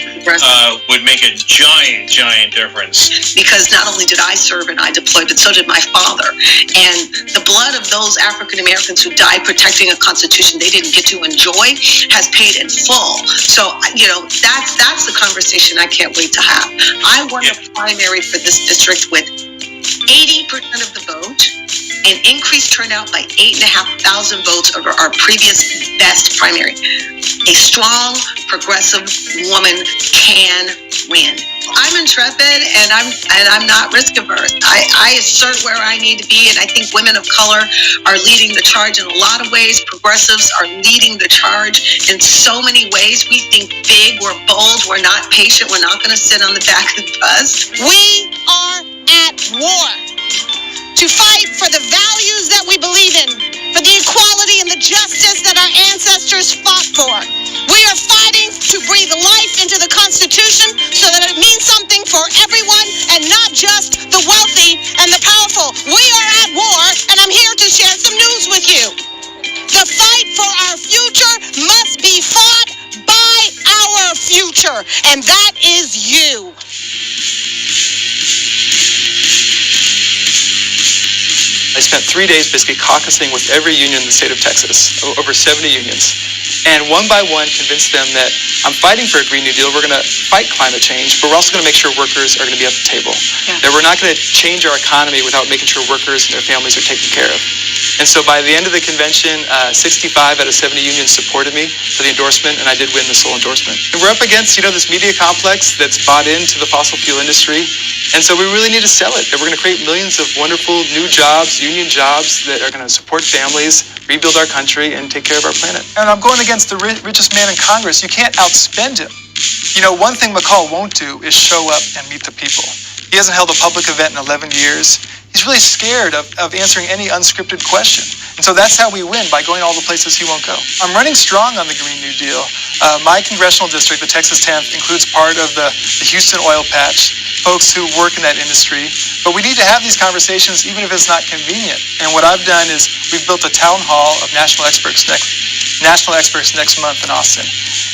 Speaker 17: would make a giant difference.
Speaker 26: Because not only did I serve and I deployed, but so did my father. And the blood of those African Americans who died protecting a constitution they didn't get to enjoy has paid in full. So, that's the conversation I can't wait to have. I won a primary for this district with 80% of the vote, an increased turnout by 8,500 votes over our previous best primary. A strong, progressive woman can win. I'm intrepid and I'm not risk averse. I assert where I need to be, and I think women of color are leading the charge in a lot of ways. Progressives are leading the charge in so many ways. We think big, we're bold, we're not patient, we're not going to sit on the back of the bus.
Speaker 8: We are at war to fight for the values that we believe in, for the equality and the justice that our ancestors fought for. We are fighting to breathe life into the Constitution so that it means something for everyone and not just the wealthy and the powerful. We are at war, and I'm here to share some news with you. The fight for our future must be fought by our future, and that is you.
Speaker 9: I spent 3 days basically caucusing with every union in the state of Texas, over 70 unions. And one by one convinced them that I'm fighting for a Green New Deal. We're going to fight climate change, but we're also going to make sure workers are going to be at the table. That we're not going to change our economy without making sure workers and their families are taken care of. And so by the end of the convention, 65 out of 70 unions supported me for the endorsement, and I did win the sole endorsement. And we're up against, this media complex that's bought into the fossil fuel industry. And so we really need to sell it, that we're going to create millions of wonderful new jobs, union jobs that are going to support families, rebuild our country, and take care of our planet.
Speaker 11: And I'm going against the richest man in Congress. You can't outspend him. One thing McCall won't do is show up and meet the people. He hasn't held a public event in 11 years. He's really scared of answering any unscripted question. And so that's how we win, by going all the places he won't go. I'm running strong on the Green New Deal. My congressional district, the Texas 10th, includes part of the Houston oil patch, folks who work in that industry. But we need to have these conversations even if it's not convenient. And what I've done is we've built a town hall of national experts next month in Austin.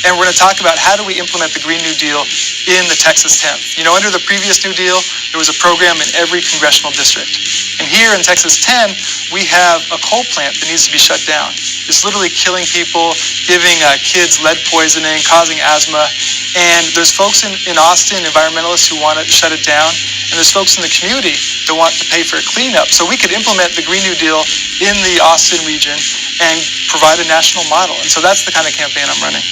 Speaker 11: And we're going to talk about how do we implement the Green New Deal in the Texas 10th. Under the previous New Deal, there was a program in every congressional district. And here in Texas 10, we have a coal plant that needs to be shut down. It's literally killing people, giving kids lead poisoning, causing asthma. And there's folks in Austin, environmentalists, who want to shut it down. And there's folks in the community that want to pay for a cleanup. So we could implement the Green New Deal in the Austin region and provide a national model. And so that's the kind of campaign I'm running.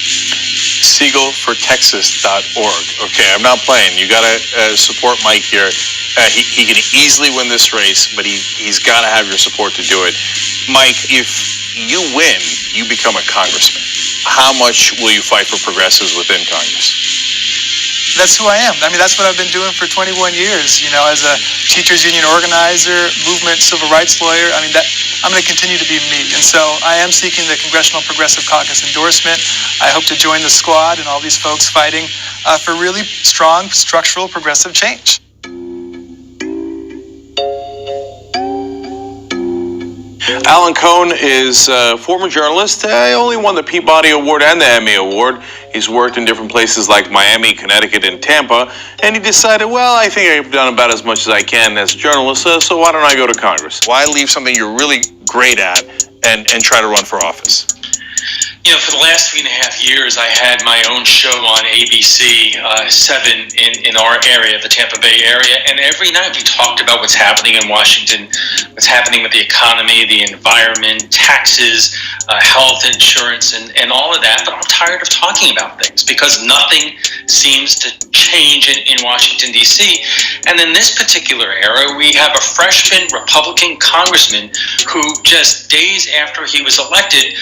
Speaker 5: SiegelForTexas.org. Okay, I'm not playing. You got to support Mike here. He can easily win this race, but he's got to have your support to do it. Mike, if you win, you become a congressman. How much will you fight for progressives within Congress?
Speaker 11: That's who I am. That's what I've been doing for 21 years, as a teachers union organizer, movement, civil rights lawyer. I'm going to continue to be me. And so I am seeking the Congressional Progressive Caucus endorsement. I hope to join the squad and all these folks fighting for really strong structural progressive change.
Speaker 5: Alan Cohn is a former journalist. He only won the Peabody Award and the Emmy Award. He's worked in different places like Miami, Connecticut, and Tampa. And he decided, I think I've done about as much as I can as a journalist, so why don't I go to Congress? Why leave something you're really great at and try to run for office?
Speaker 12: For the last 3.5 years, I had my own show on ABC 7 in our area, the Tampa Bay area, and every night we talked about what's happening in Washington, what's happening with the economy, the environment, taxes, health insurance, and all of that. But I'm tired of talking about things because nothing seems to change in Washington, D.C. And in this particular era, we have a freshman Republican congressman who just days after he was elected,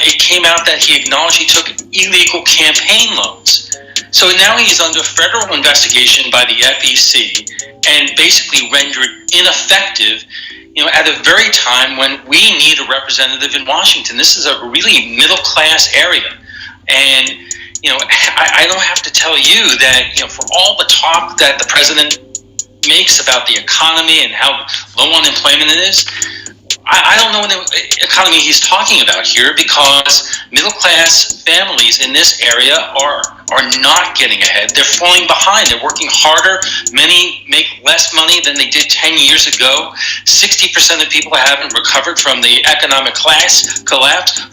Speaker 12: it came out that he acknowledged he took illegal campaign loans. So now he's under federal investigation by the FEC and basically rendered ineffective, at a very time when we need a representative in Washington. This is a really middle-class area. And, I don't have to tell you that, for all the talk that the president makes about the economy and how low unemployment it is, I don't know the economy he's talking about here, because middle-class families in this area are not getting ahead. They're falling behind. They're working harder. Many make less money than they did 10 years ago. 60% of people haven't recovered from the economic collapse.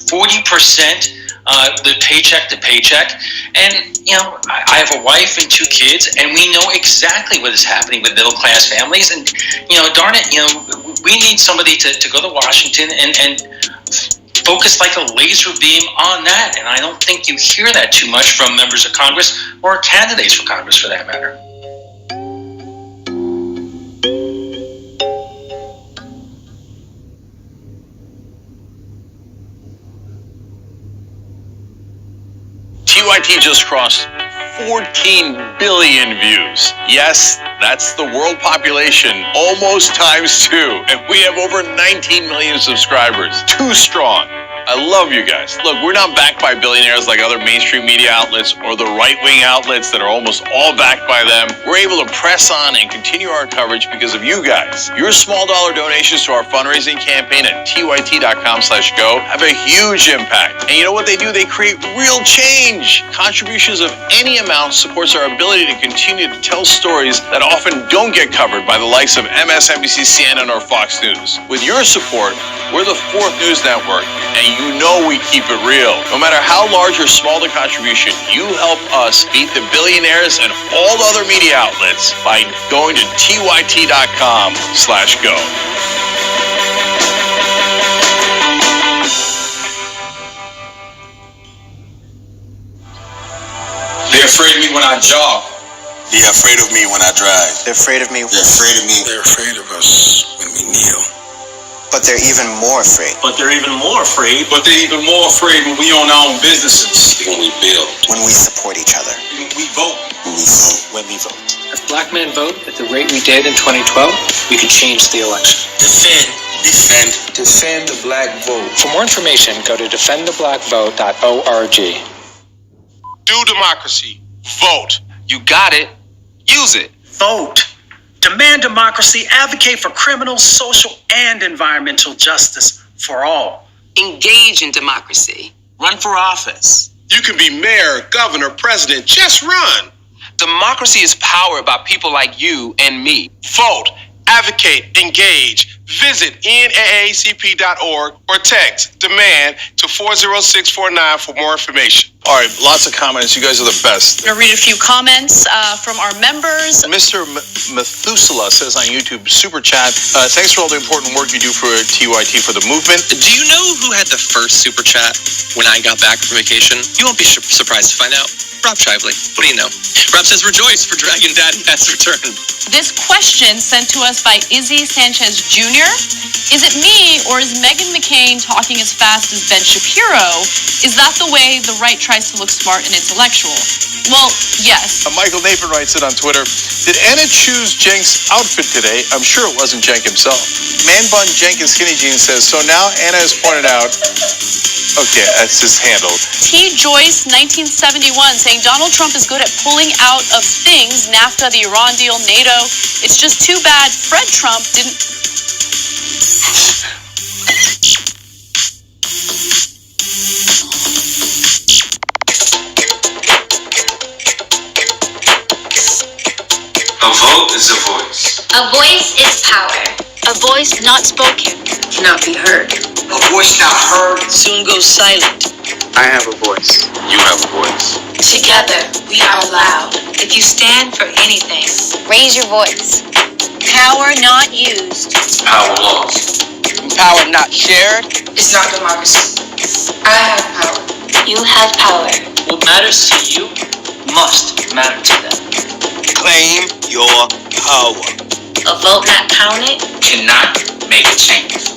Speaker 12: 40% live paycheck to paycheck. And, I have a wife and 2 kids, and we know exactly what is happening with middle class families. And, darn it, we need somebody to go to Washington and focus like a laser beam on that. And I don't think you hear that too much from members of Congress or candidates for Congress for that matter.
Speaker 22: TYT just crossed 14 billion views. Yes, that's the world population, almost times 2. And we have over 19 million subscribers. Too strong. I love you guys. Look, we're not backed by billionaires like other mainstream media outlets or the right-wing outlets that are almost all backed by them. We're able to press on and continue our coverage because of you guys. Your small dollar donations to our fundraising campaign at tyt.com/go have a huge impact. And you know what they do? They create real change. Contributions of any amount supports our ability to continue to tell stories that often don't get covered by the likes of MSNBC, CNN, or Fox News. With your support, we're the 4th news network, and you know we keep it real. No matter how large or small the contribution, you help us beat the billionaires and all the other media outlets by going to tyt.com/go.
Speaker 6: They're afraid of me when I jog.
Speaker 14: They're afraid of me when I drive.
Speaker 6: They're afraid of me.
Speaker 14: They're afraid of me. They're afraid of us when we kneel.
Speaker 6: But they're even more afraid.
Speaker 14: But they're even more afraid. But they're even more afraid when we own our own businesses. When we build.
Speaker 6: When we support each other.
Speaker 14: When we vote.
Speaker 6: When we vote.
Speaker 14: When we vote.
Speaker 15: If black men vote at the rate we did in 2012, we could change the election.
Speaker 14: Defend the black vote.
Speaker 15: For more information, go to defendtheblackvote.org.
Speaker 14: Do democracy. Vote. You got it. Use it.
Speaker 18: Vote. Demand democracy, advocate for criminal, social, and environmental justice for all.
Speaker 19: Engage in democracy.
Speaker 14: Run for office. You can be mayor, governor, president. Just run. Democracy is powered by people like you and me. Vote, advocate, engage. Visit naacp.org or text DEMAND to 40649 for more information.
Speaker 22: All right, lots of comments. You guys are the best.
Speaker 8: I'm going to read a few comments from our members.
Speaker 22: Mr. Methuselah says on YouTube, Super Chat, thanks for all the important work you do for TYT for the movement.
Speaker 2: Do you know who had the first Super Chat when I got back from vacation? You won't be surprised to find out. Rob Shively. What do you know? Rob says, rejoice for Dragon Dad has returned.
Speaker 8: This question sent to us by Izzy Sanchez Jr. Is it me or is Meghan McCain talking as fast as Ben Shapiro? Is that the way the right tries to look smart and intellectual? Well, yes.
Speaker 22: Michael Nathan writes it on Twitter. Did Anna choose Cenk's outfit today? I'm sure it wasn't Cenk himself. Man Bun Jenkins Skinny Jeans says, so now Anna has pointed out, okay, that's just handled.
Speaker 8: T. Joyce, 1971, saying Donald Trump is good at pulling out of things, NAFTA, the Iran deal, NATO. It's just too bad Fred Trump didn't...
Speaker 6: A vote is a voice.
Speaker 23: A voice is power.
Speaker 8: A voice not spoken
Speaker 23: Cannot be heard.
Speaker 6: A voice not heard.
Speaker 23: Soon goes silent.
Speaker 6: I have a voice. You have a voice.
Speaker 23: Together, we are loud. If you stand for anything, raise your voice. Power not used.
Speaker 6: Power lost.
Speaker 19: Power not shared.
Speaker 23: It's not democracy. I have power. You have power.
Speaker 19: What matters to you must matter to them.
Speaker 14: Claim your power.
Speaker 23: A vote not counted
Speaker 19: Cannot make a change.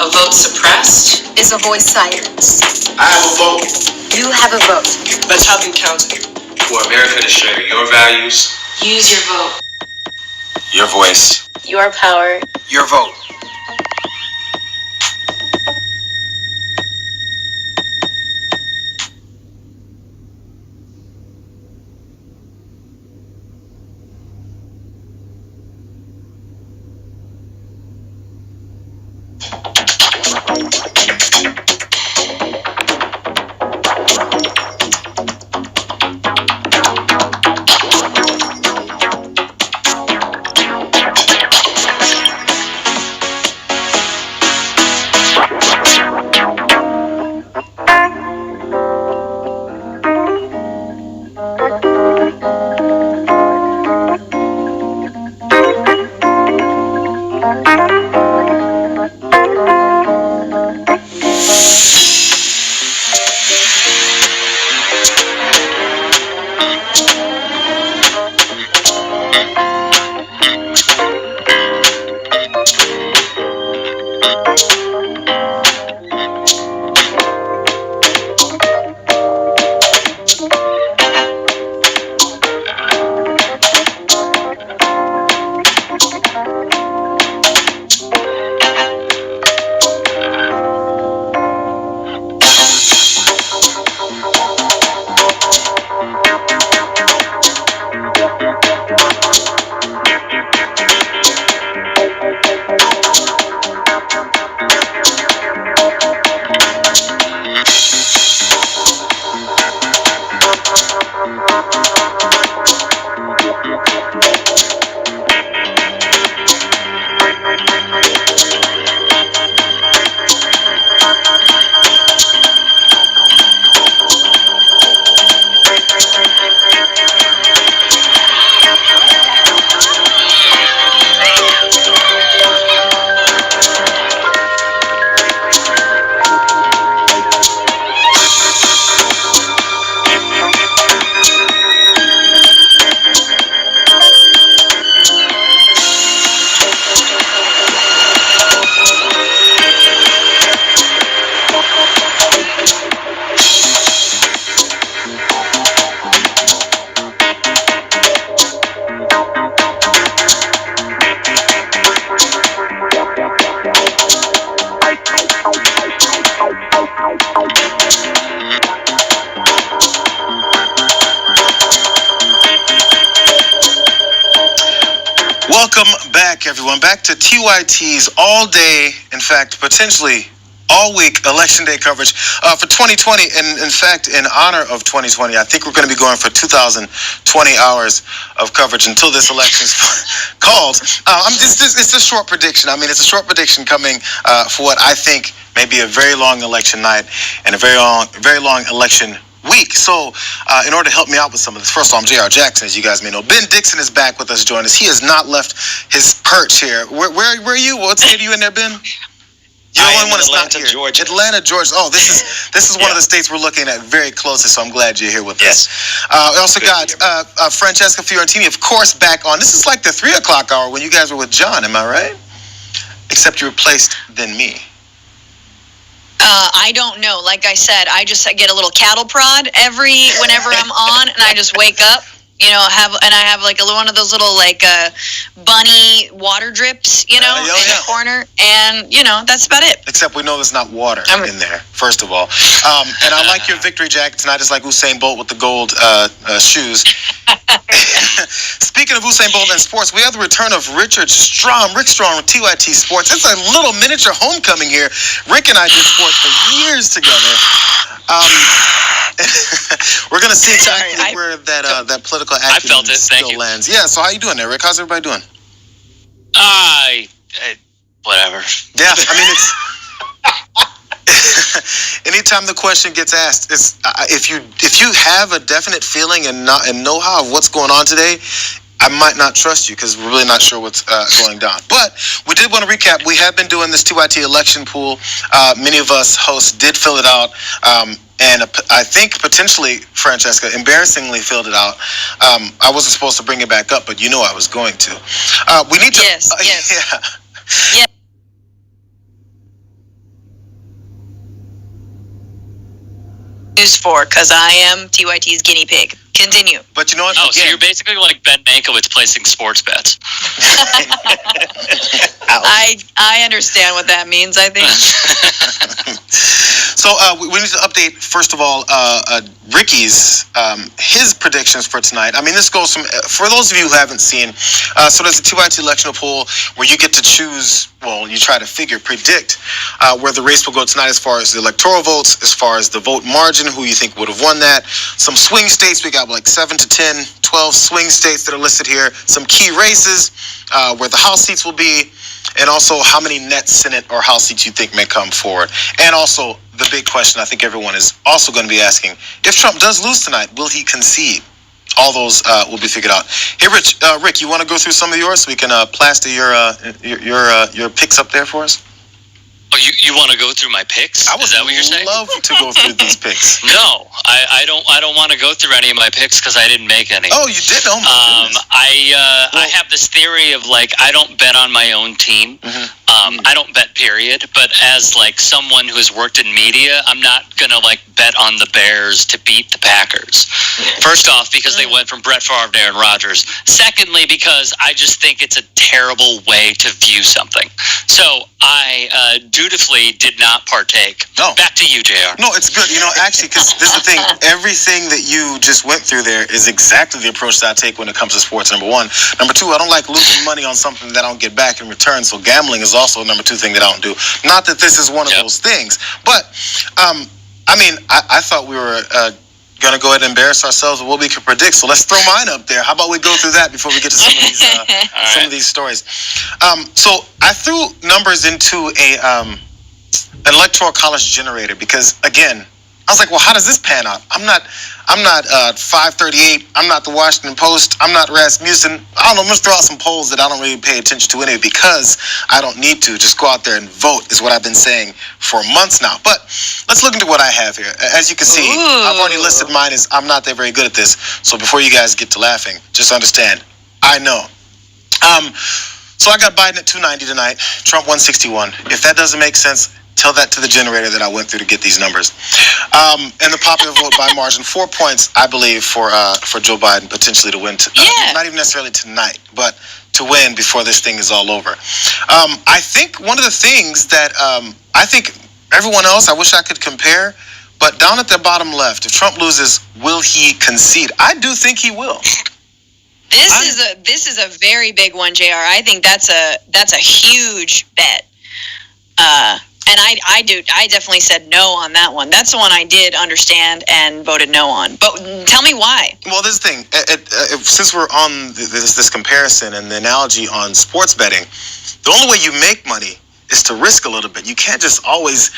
Speaker 23: A vote suppressed is a voice silenced.
Speaker 6: I have a vote.
Speaker 23: You have a vote.
Speaker 19: Let's have them counted.
Speaker 6: For America to share your values.
Speaker 23: Use your vote.
Speaker 14: Your voice.
Speaker 23: Your power.
Speaker 14: Your vote.
Speaker 13: Welcome back, everyone. Back to TYT's all day, in fact, potentially all week election day coverage for 2020. And in fact, in honor of 2020, I think we're going to be going for 2,020 hours of coverage until this election's called. It's a short prediction. I mean, it's a short prediction coming for what I think may be a very long election night and a very long election week. So, in order to help me out with some of this, first of all, I'm J.R. Jackson, as you guys may know. Ben Dixon is back with us, joining us. He has not left his perch here. Where are you? What state are you in there, Ben? You're the only one that's not here.
Speaker 2: Georgia.
Speaker 13: Atlanta, Georgia. Oh, this is one of the states we're looking at very closely, so I'm glad you're here with us. We also got Francesca Fiorentini, of course, back on. This is like the 3 o'clock hour when you guys were with John, am I right? Except you replaced then me.
Speaker 16: I don't know. Like I said, I get a little cattle prod whenever I'm on, and I just wake up. I have like one of those little like bunny water drips, in the corner, and that's about it.
Speaker 13: Except we know there's not water in there, first of all. And I like your victory jacket tonight. It's like Usain Bolt with the gold shoes. Speaking of Usain Bolt and sports, we have the return of Rick Strom with TYT Sports. It's a little miniature homecoming here. Rick and I did sports for years together. We're gonna see exactly where that political action still lands. Yeah. So how you doing there, Rick? How's everybody doing?
Speaker 20: Whatever.
Speaker 13: Yeah. I mean, it's anytime the question gets asked, is if you have a definite feeling and know-how of what's going on today, I might not trust you because we're really not sure what's going down. But we did want to recap. We have been doing this TYT election pool. Many of us hosts did fill it out. And I think potentially, Francesca, embarrassingly filled it out. I wasn't supposed to bring it back up, but I was going to. We need to...
Speaker 16: Yes.
Speaker 13: Yeah.
Speaker 16: News for, because I am TYT's guinea pig. Continue.
Speaker 13: But you know what?
Speaker 20: Oh, so you're basically like Ben Mankiewicz placing sports bets.
Speaker 16: I understand what that means, I think.
Speaker 13: So we need to update, first of all, Ricky's, his predictions for tonight. I mean, this goes for those of you who haven't seen, so there's a TYT electional poll where you get to choose, you try to predict where the race will go tonight as far as the electoral votes, as far as the vote margin, who you think would have won that. Some swing states, we got like 7 to 10, 12 swing states that are listed here. Some key races where the House seats will be, and also how many net Senate or House seats you think may come forward. And also the big question I think everyone is also going to be asking, if Trump does lose tonight, will he concede? All those will be figured out. Hey, Rick, you want to go through some of yours so we can plaster your picks up there for us?
Speaker 20: Oh, you want to go through my picks? Is that what you're saying?
Speaker 13: I would love to go through these picks.
Speaker 20: No, I don't want to go through any of my picks because I didn't make any.
Speaker 13: Oh, you did? Oh my goodness.
Speaker 20: I have this theory of like I don't bet on my own team.
Speaker 13: Mm-hmm.
Speaker 20: I don't bet, period. But as like someone who has worked in media, I'm not gonna like bet on the Bears to beat the Packers. First off, because they went from Brett Favre to Aaron Rodgers. Secondly, because I just think it's a terrible way to view something. So I dutifully did not partake.
Speaker 13: No.
Speaker 20: Back to you, JR.
Speaker 13: No, it's good. Actually, because this is the thing. Everything that you just went through there is exactly the approach that I take when it comes to sports, number one. Number two, I don't like losing money on something that I don't get back in return. So gambling is also number two thing that I don't do. Not that this is one of those things. But, I thought we were going to go ahead and embarrass ourselves with what we could predict. So let's throw mine up there. How about we go through that before we get to some of these some of these stories? So I threw numbers into an electoral college generator because, again, I was like, well, how does this pan out? I'm not 538. I'm not the Washington Post. I'm not Rasmussen. I don't know. I'm going to throw out some polls that I don't really pay attention to anyway because I don't need to. Just go out there and vote is what I've been saying for months now. But let's look into what I have here. As you can see, I've already listed mine as I'm not that very good at this. So before you guys get to laughing, just understand, I know. So I got Biden at 290 tonight. Trump 161. If that doesn't make sense, tell that to the generator that I went through to get these numbers. And the popular vote by margin, 4 points, I believe, for Joe Biden potentially to win. Not even necessarily tonight, but to win before this thing is all over. I think one of the things that I think everyone else, I wish I could compare, but down at the bottom left, if Trump loses, will he concede? I do think he will.
Speaker 16: This is a very big one, JR. I think that's a huge bet. And I definitely said no on that one. That's the one I did understand and voted no on. But tell me why.
Speaker 13: Well, this thing, since we're on this comparison and the analogy on sports betting, the only way you make money is to risk a little bit. You can't just always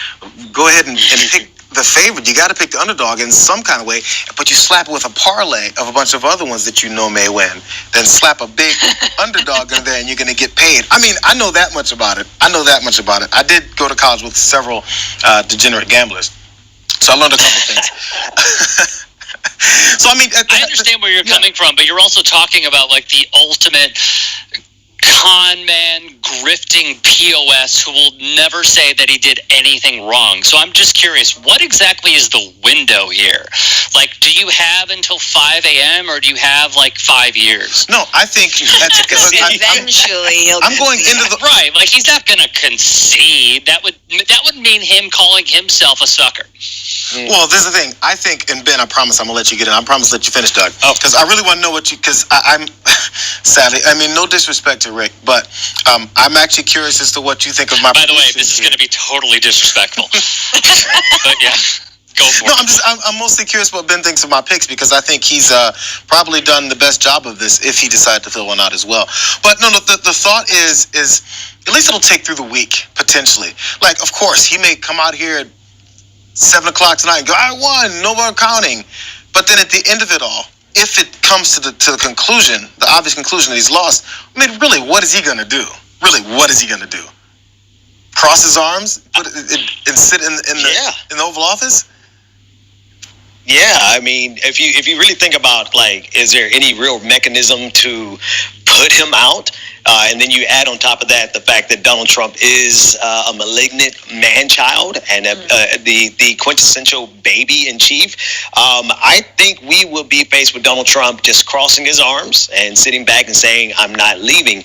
Speaker 13: go ahead and pick the favorite. You got to pick the underdog in some kind of way, but you slap it with a parlay of a bunch of other ones that you know may win. Then slap a big underdog in there and you're going to get paid. I mean, I know that much about it. I did go to college with several degenerate gamblers, so I learned a couple things. So, I mean,
Speaker 20: I understand where you're coming from, but you're also talking about like the ultimate con man, grifting POS who will never say that he did anything wrong. So I'm just curious, what exactly is the window here? Like, do you have until 5 a.m. or do you have like 5 years?
Speaker 13: No, I think that's
Speaker 16: eventually
Speaker 13: I'm going into the
Speaker 20: right. Like, he's not going to concede. That would mean him calling himself a sucker.
Speaker 13: Well, this is the thing. I think, and Ben, I promise I'm going to let you get in. I promise to let you finish, Doug. Oh, because I really want to know what you, because I'm, sadly, I mean, no disrespect to Rick, but I'm actually curious as to what you think of my.
Speaker 20: By the way, this is going to be totally disrespectful. But yeah, go for it.
Speaker 13: No, I'm mostly curious what Ben thinks of my picks, because I think he's probably done the best job of this if he decided to fill one out as well. But no, the thought is at least it'll take through the week, potentially. Like, of course, he may come out here at 7 o'clock tonight and go, I won, no more counting. But then at the end of it all, if it comes to the conclusion, the obvious conclusion that he's lost, I mean, really, what is he going to do? Really, what is he going to do? Cross his arms and sit in the Oval Office?
Speaker 2: Yeah, I mean, if you really think about, like, is there any real mechanism to put him out? And then you add on top of that the fact that Donald Trump is a malignant man-child and the quintessential baby in chief. I think we will be faced with Donald Trump just crossing his arms and sitting back and saying, I'm not leaving.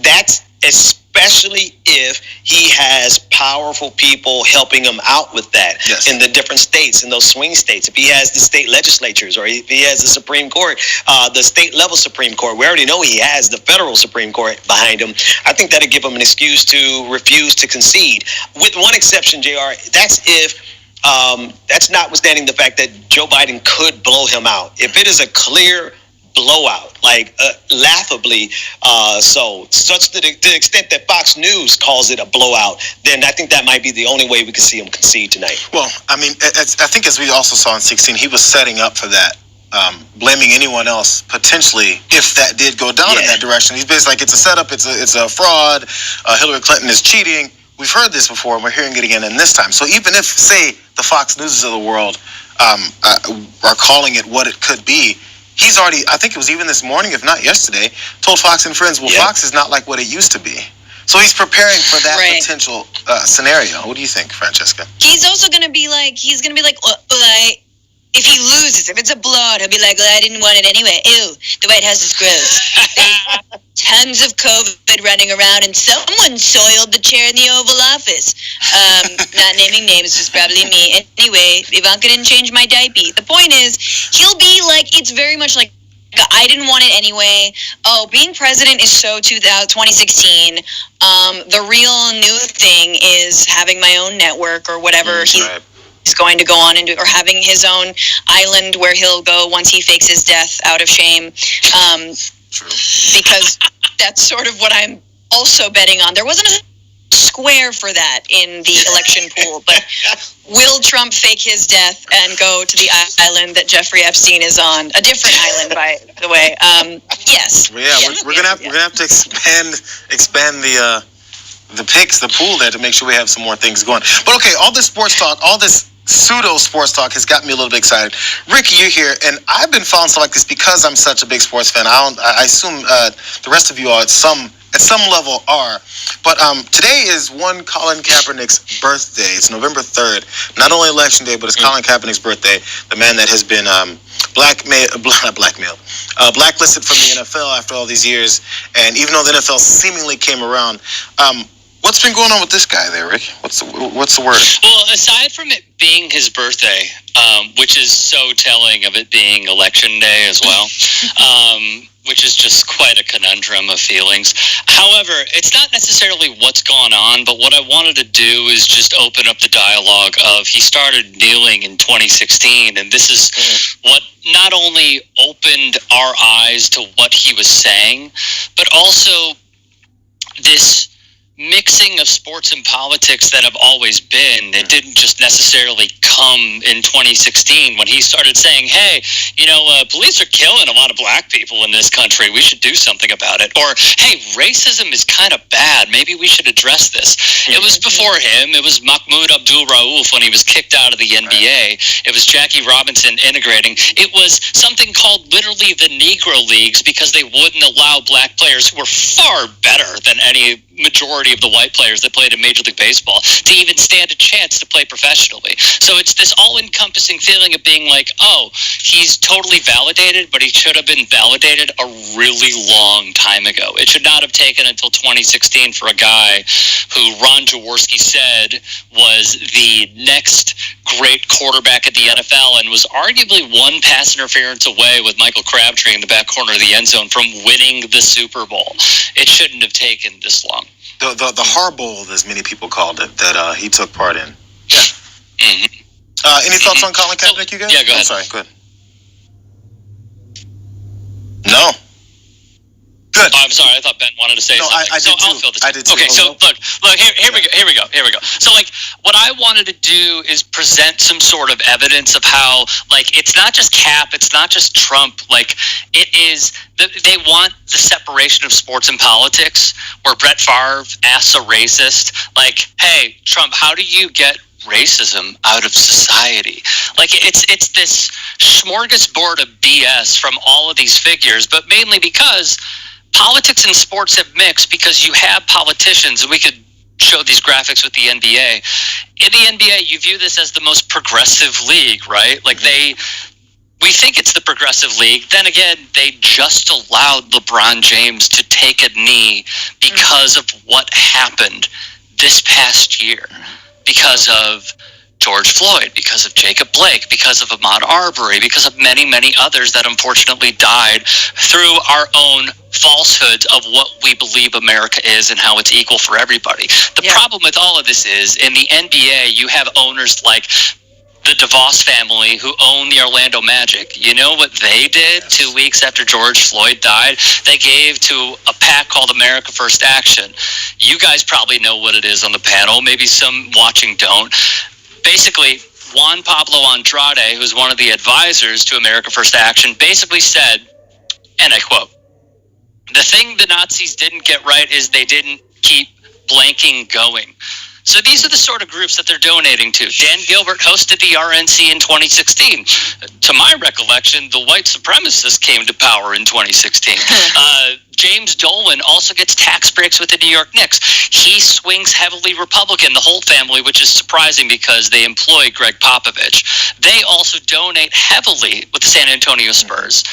Speaker 2: That's especially if he has powerful people helping him out with that in the different states, in those swing states. If he has the state legislatures, or if he has the Supreme Court, the state level Supreme Court, we already know he has the federal Supreme Court behind him. I think that'll give him an excuse to refuse to concede. With one exception, JR, that's if that's notwithstanding the fact that Joe Biden could blow him out. If it is a clear blowout, like laughably such to the extent that Fox News calls it a blowout, then I think that might be the only way we can see him concede tonight.
Speaker 13: Well, I mean, I think as we also saw in 16, he was setting up for that, blaming anyone else potentially if that did go down in that direction. He's basically like, it's a setup, it's a fraud, Hillary Clinton is cheating. We've heard this before, and we're hearing it again in this time. So even if, say, the Fox Newses of the world are calling it what it could be, he's already, I think it was even this morning, if not yesterday, told Fox and Friends, well, Fox is not like what it used to be. So he's preparing for that potential scenario. What do you think, Francesca?
Speaker 16: He's also going to be like, if he loses, if it's a blowout, he'll be like, well, I didn't want it anyway. Ew, the White House is gross. Tons of COVID running around, and someone soiled the chair in the Oval Office. Not naming names, was probably me. Anyway, Ivanka didn't change my diaper. The point is, he'll be like, it's very much like, I didn't want it anyway. Oh, being president is so 2016. The real new thing is having my own network or whatever he's going to go on and do, or having his own island where he'll go once he fakes his death out of shame. Because that's sort of what I'm also betting on. There wasn't a square for that in the election pool, but will Trump fake his death and go to the island that Jeffrey Epstein is on? A different island, by the way. Yes.
Speaker 13: Well, we're gonna have to expand the picks, the pool there, to make sure we have some more things going. But okay, all this sports talk, all this pseudo sports talk has got me a little bit excited. Ricky, you're here, and I've been following stuff like this because I'm such a big sports fan. I assume the rest of you all at some level are. But today is one Colin Kaepernick's birthday. It's November 3rd. Not only election day, but it's Colin Kaepernick's birthday. The man that has been blacklisted from the NFL after all these years. And even though the NFL seemingly came around, what's been going on with this guy there, Rick? What's the word?
Speaker 20: Well, aside from it being his birthday, which is so telling of it being election day as well, which is just quite a conundrum of feelings. However, it's not necessarily what's gone on, but what I wanted to do is just open up the dialogue of he started kneeling in 2016, and this is what not only opened our eyes to what he was saying, but also this mixing of sports and politics that have always been. It didn't just necessarily come in 2016 when he started saying, hey, police are killing a lot of black people in this country. We should do something about it. Or, hey, racism is kind of bad. Maybe we should address this. It was before him. It was Mahmoud Abdul-Rauf when he was kicked out of the NBA. It was Jackie Robinson integrating. It was something called literally the Negro Leagues because they wouldn't allow black players who were far better than any majority of the white players that played in Major League Baseball to even stand a chance to play professionally. So it's this all-encompassing feeling of being like, oh, he's totally validated, but he should have been validated a really long time ago. It should not have taken until 2016 for a guy who Ron Jaworski said was the next great quarterback at the NFL and was arguably one pass interference away with Michael Crabtree in the back corner of the end zone from winning the Super Bowl. It shouldn't have taken this long.
Speaker 13: The Harbowl, as many people called it, that he took part in. Yeah. Any thoughts on Colin Kaepernick, you guys?
Speaker 20: Yeah, go ahead.
Speaker 13: I'm sorry, go ahead. No. Good.
Speaker 20: Oh, I'm sorry. I thought Ben wanted to say something.
Speaker 13: I did too.
Speaker 20: I'll fill this.
Speaker 13: I did too.
Speaker 20: Okay, so look. Here we go. So, what I wanted to do is present some sort of evidence of how, it's not just Cap, it's not just Trump. It is. They want the separation of sports and politics, where Brett Favre asks a racist, "Hey, Trump, how do you get racism out of society?" It's this smorgasbord of BS from all of these figures, but mainly because politics and sports have mixed, because you have politicians, and we could show these graphics with the NBA. In the NBA, you view this as the most progressive league, right? We think it's the progressive league. Then again, they just allowed LeBron James to take a knee because of what happened this past year, because of George Floyd, because of Jacob Blake, because of Ahmaud Arbery, because of many, many others that unfortunately died through our own falsehoods of what we believe America is and how it's equal for everybody. The problem with all of this is, in the NBA, you have owners like the DeVos family who own the Orlando Magic. You know what they did 2 weeks after George Floyd died? They gave to a PAC called America First Action. You guys probably know what it is on the panel. Maybe some watching don't. Basically, Juan Pablo Andrade, who's one of the advisors to America First Action, basically said, and I quote, "The thing the Nazis didn't get right is they didn't keep blanking going." So these are the sort of groups that they're donating to. Dan Gilbert hosted the RNC in 2016. To my recollection, the white supremacists came to power in 2016. James Dolan also gets tax breaks with the New York Knicks. He swings heavily Republican, the Holt family, which is surprising because they employ Greg Popovich. They also donate heavily with the San Antonio Spurs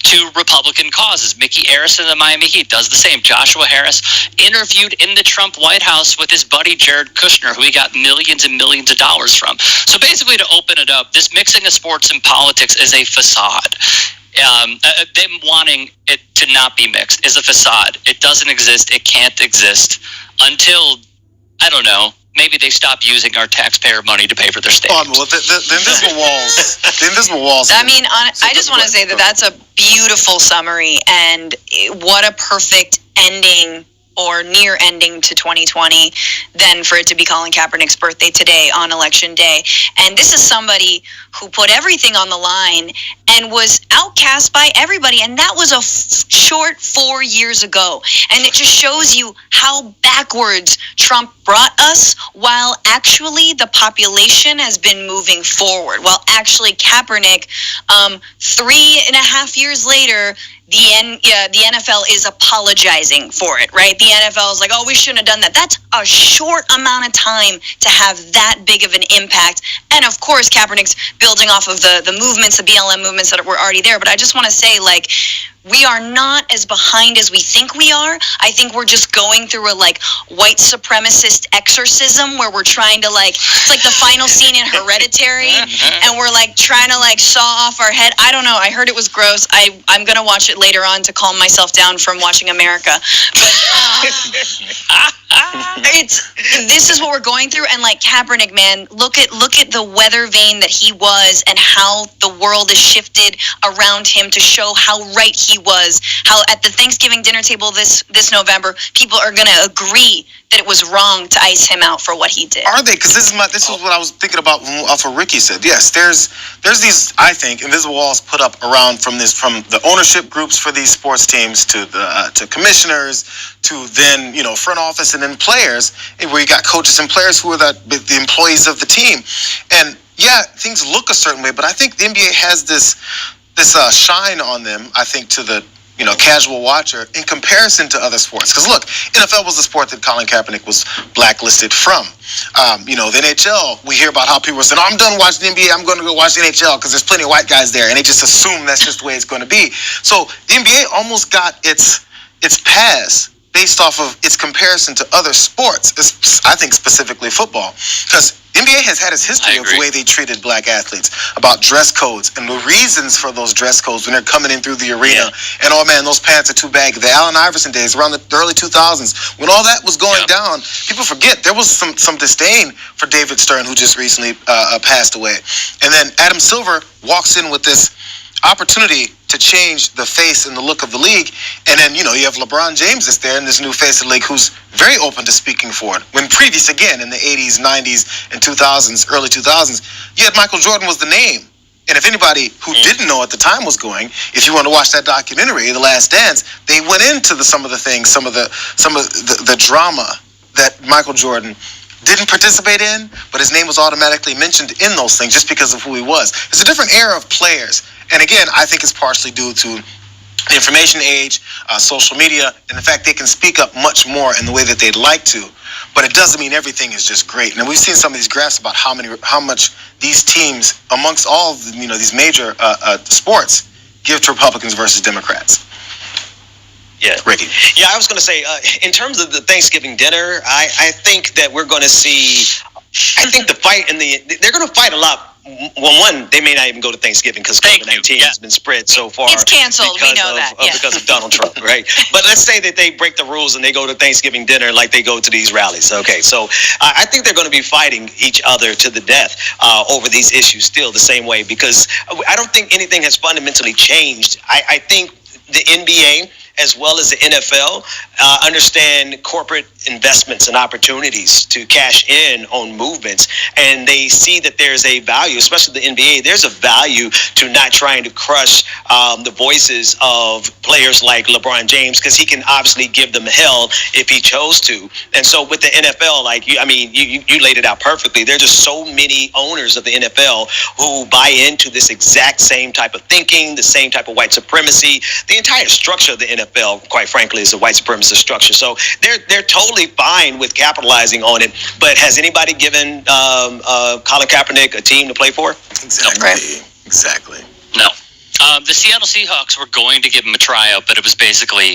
Speaker 20: to Republican causes. Mickey Arison of the Miami Heat does the same. Joshua Harris interviewed in the Trump White House with his buddy Jared Kushner, who he got millions and millions of dollars from. So basically, to open it up, this mixing of sports and politics is a facade. Them wanting it to not be mixed is a facade. It doesn't exist. It can't exist until, I don't know, maybe they stop using our taxpayer money to pay for their stadiums.
Speaker 13: Well, the invisible walls. The invisible walls.
Speaker 16: I mean, I just want to say that that's a beautiful summary, and what a perfect ending or near ending to 2020 than for it to be Colin Kaepernick's birthday today on Election Day. And this is somebody who put everything on the line and was outcast by everybody. And that was a short 4 years ago. And it just shows you how backwards Trump brought us, while actually the population has been moving forward. While actually Kaepernick, 3.5 years later, the NFL is apologizing for it, right? The NFL is like, oh, we shouldn't have done that. That's a short amount of time to have that big of an impact. And of course, Kaepernick's building off of the movements, the BLM movements that were already there. But I just want to say, we are not as behind as we think we are. I think we're just going through a like white supremacist exorcism where we're trying to like, it's like the final scene in Hereditary, and we're like trying to like saw off our head. I don't know. I heard it was gross. I'm gonna watch it later on to calm myself down from watching America. But this is what we're going through, and like Kaepernick, man, look at the weather vane that he was, and how the world is shifted around him to show how right he was. How at the Thanksgiving dinner table this November, people are going to agree that it was wrong to ice him out for what he did.
Speaker 13: Are they? Because this is what I was thinking about off what Ricky said. Yes, there's these, I think, invisible walls put up around from the ownership groups for these sports teams to to commissioners to then front office and then players, where you got coaches and players who are the employees of the team. And yeah, things look a certain way, but I think the NBA has this shine on them, I think, to the casual watcher in comparison to other sports. Because look, NFL was the sport that Colin Kaepernick was blacklisted from. The NHL, we hear about how people are saying, I'm done watching the NBA, I'm going to go watch the NHL because there's plenty of white guys there, and they just assume that's just the way it's going to be. So the NBA almost got its pass based off of its comparison to other sports, I think specifically football. Because NBA has had its history of the way they treated black athletes, about dress codes and the reasons for those dress codes when they're coming in through the arena. Yeah. And oh man, those pants are too baggy. The Allen Iverson days, around the early 2000s, when all that was going down, people forget there was some disdain for David Stern, who just recently passed away. And then Adam Silver walks in with this opportunity to change the face and the look of the league, and then you have LeBron James that's there in this new face of the league who's very open to speaking for it. When previous, again, in the 80s, 90s, and 2000s, early 2000s, you had Michael Jordan was the name. And if anybody who didn't know at the time was going, if you want to watch that documentary, The Last Dance, they went into some of the things, some of the drama that Michael Jordan didn't participate in, but his name was automatically mentioned in those things just because of who he was. It's a different era of players. And again, I think it's partially due to the information age, social media, and the fact they can speak up much more in the way that they'd like to. But it doesn't mean everything is just great. And we've seen some of these graphs about how much these teams, amongst all these major sports, give to Republicans versus Democrats.
Speaker 2: Yeah,
Speaker 13: Ricky.
Speaker 2: Yeah, I was going to say, in terms of the Thanksgiving dinner, I think that we're going to see. I think the fight they're going to fight a lot. Well, one, they may not even go to Thanksgiving because COVID-19 has been spread so far.
Speaker 16: It's canceled. We know that.
Speaker 2: Because of Donald Trump, right? But let's say that they break the rules and they go to Thanksgiving dinner like they go to these rallies. Okay, so I think they're going to be fighting each other to the death over these issues still the same way, because I don't think anything has fundamentally changed. I think the NBA, as well as the NFL, understand corporate investments and opportunities to cash in on movements. And they see that there's a value, especially the NBA, there's a value to not trying to crush the voices of players like LeBron James, because he can obviously give them hell if he chose to. And so with the NFL, you laid it out perfectly. There are just so many owners of the NFL who buy into this exact same type of thinking, the same type of white supremacy. The entire structure of the NFL, quite frankly, is a white supremacist structure. So they're totally fine with capitalizing on it. But has anybody given Colin Kaepernick a team to play for?
Speaker 13: Exactly. Right. Exactly.
Speaker 20: No. The Seattle Seahawks were going to give him a tryout, but it was basically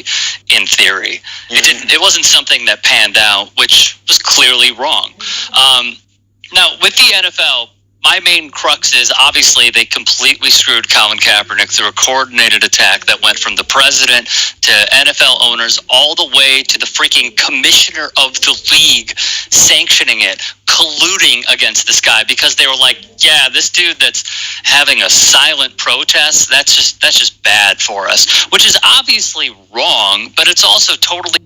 Speaker 20: in theory. Mm-hmm. It wasn't something that panned out, which was clearly wrong. Now, with the NFL, my main crux is, obviously, they completely screwed Colin Kaepernick through a coordinated attack that went from the president to NFL owners all the way to the freaking commissioner of the league sanctioning it, colluding against this guy because they were like, yeah, this dude that's having a silent protest, that's just bad for us, which is obviously wrong, but it's also totally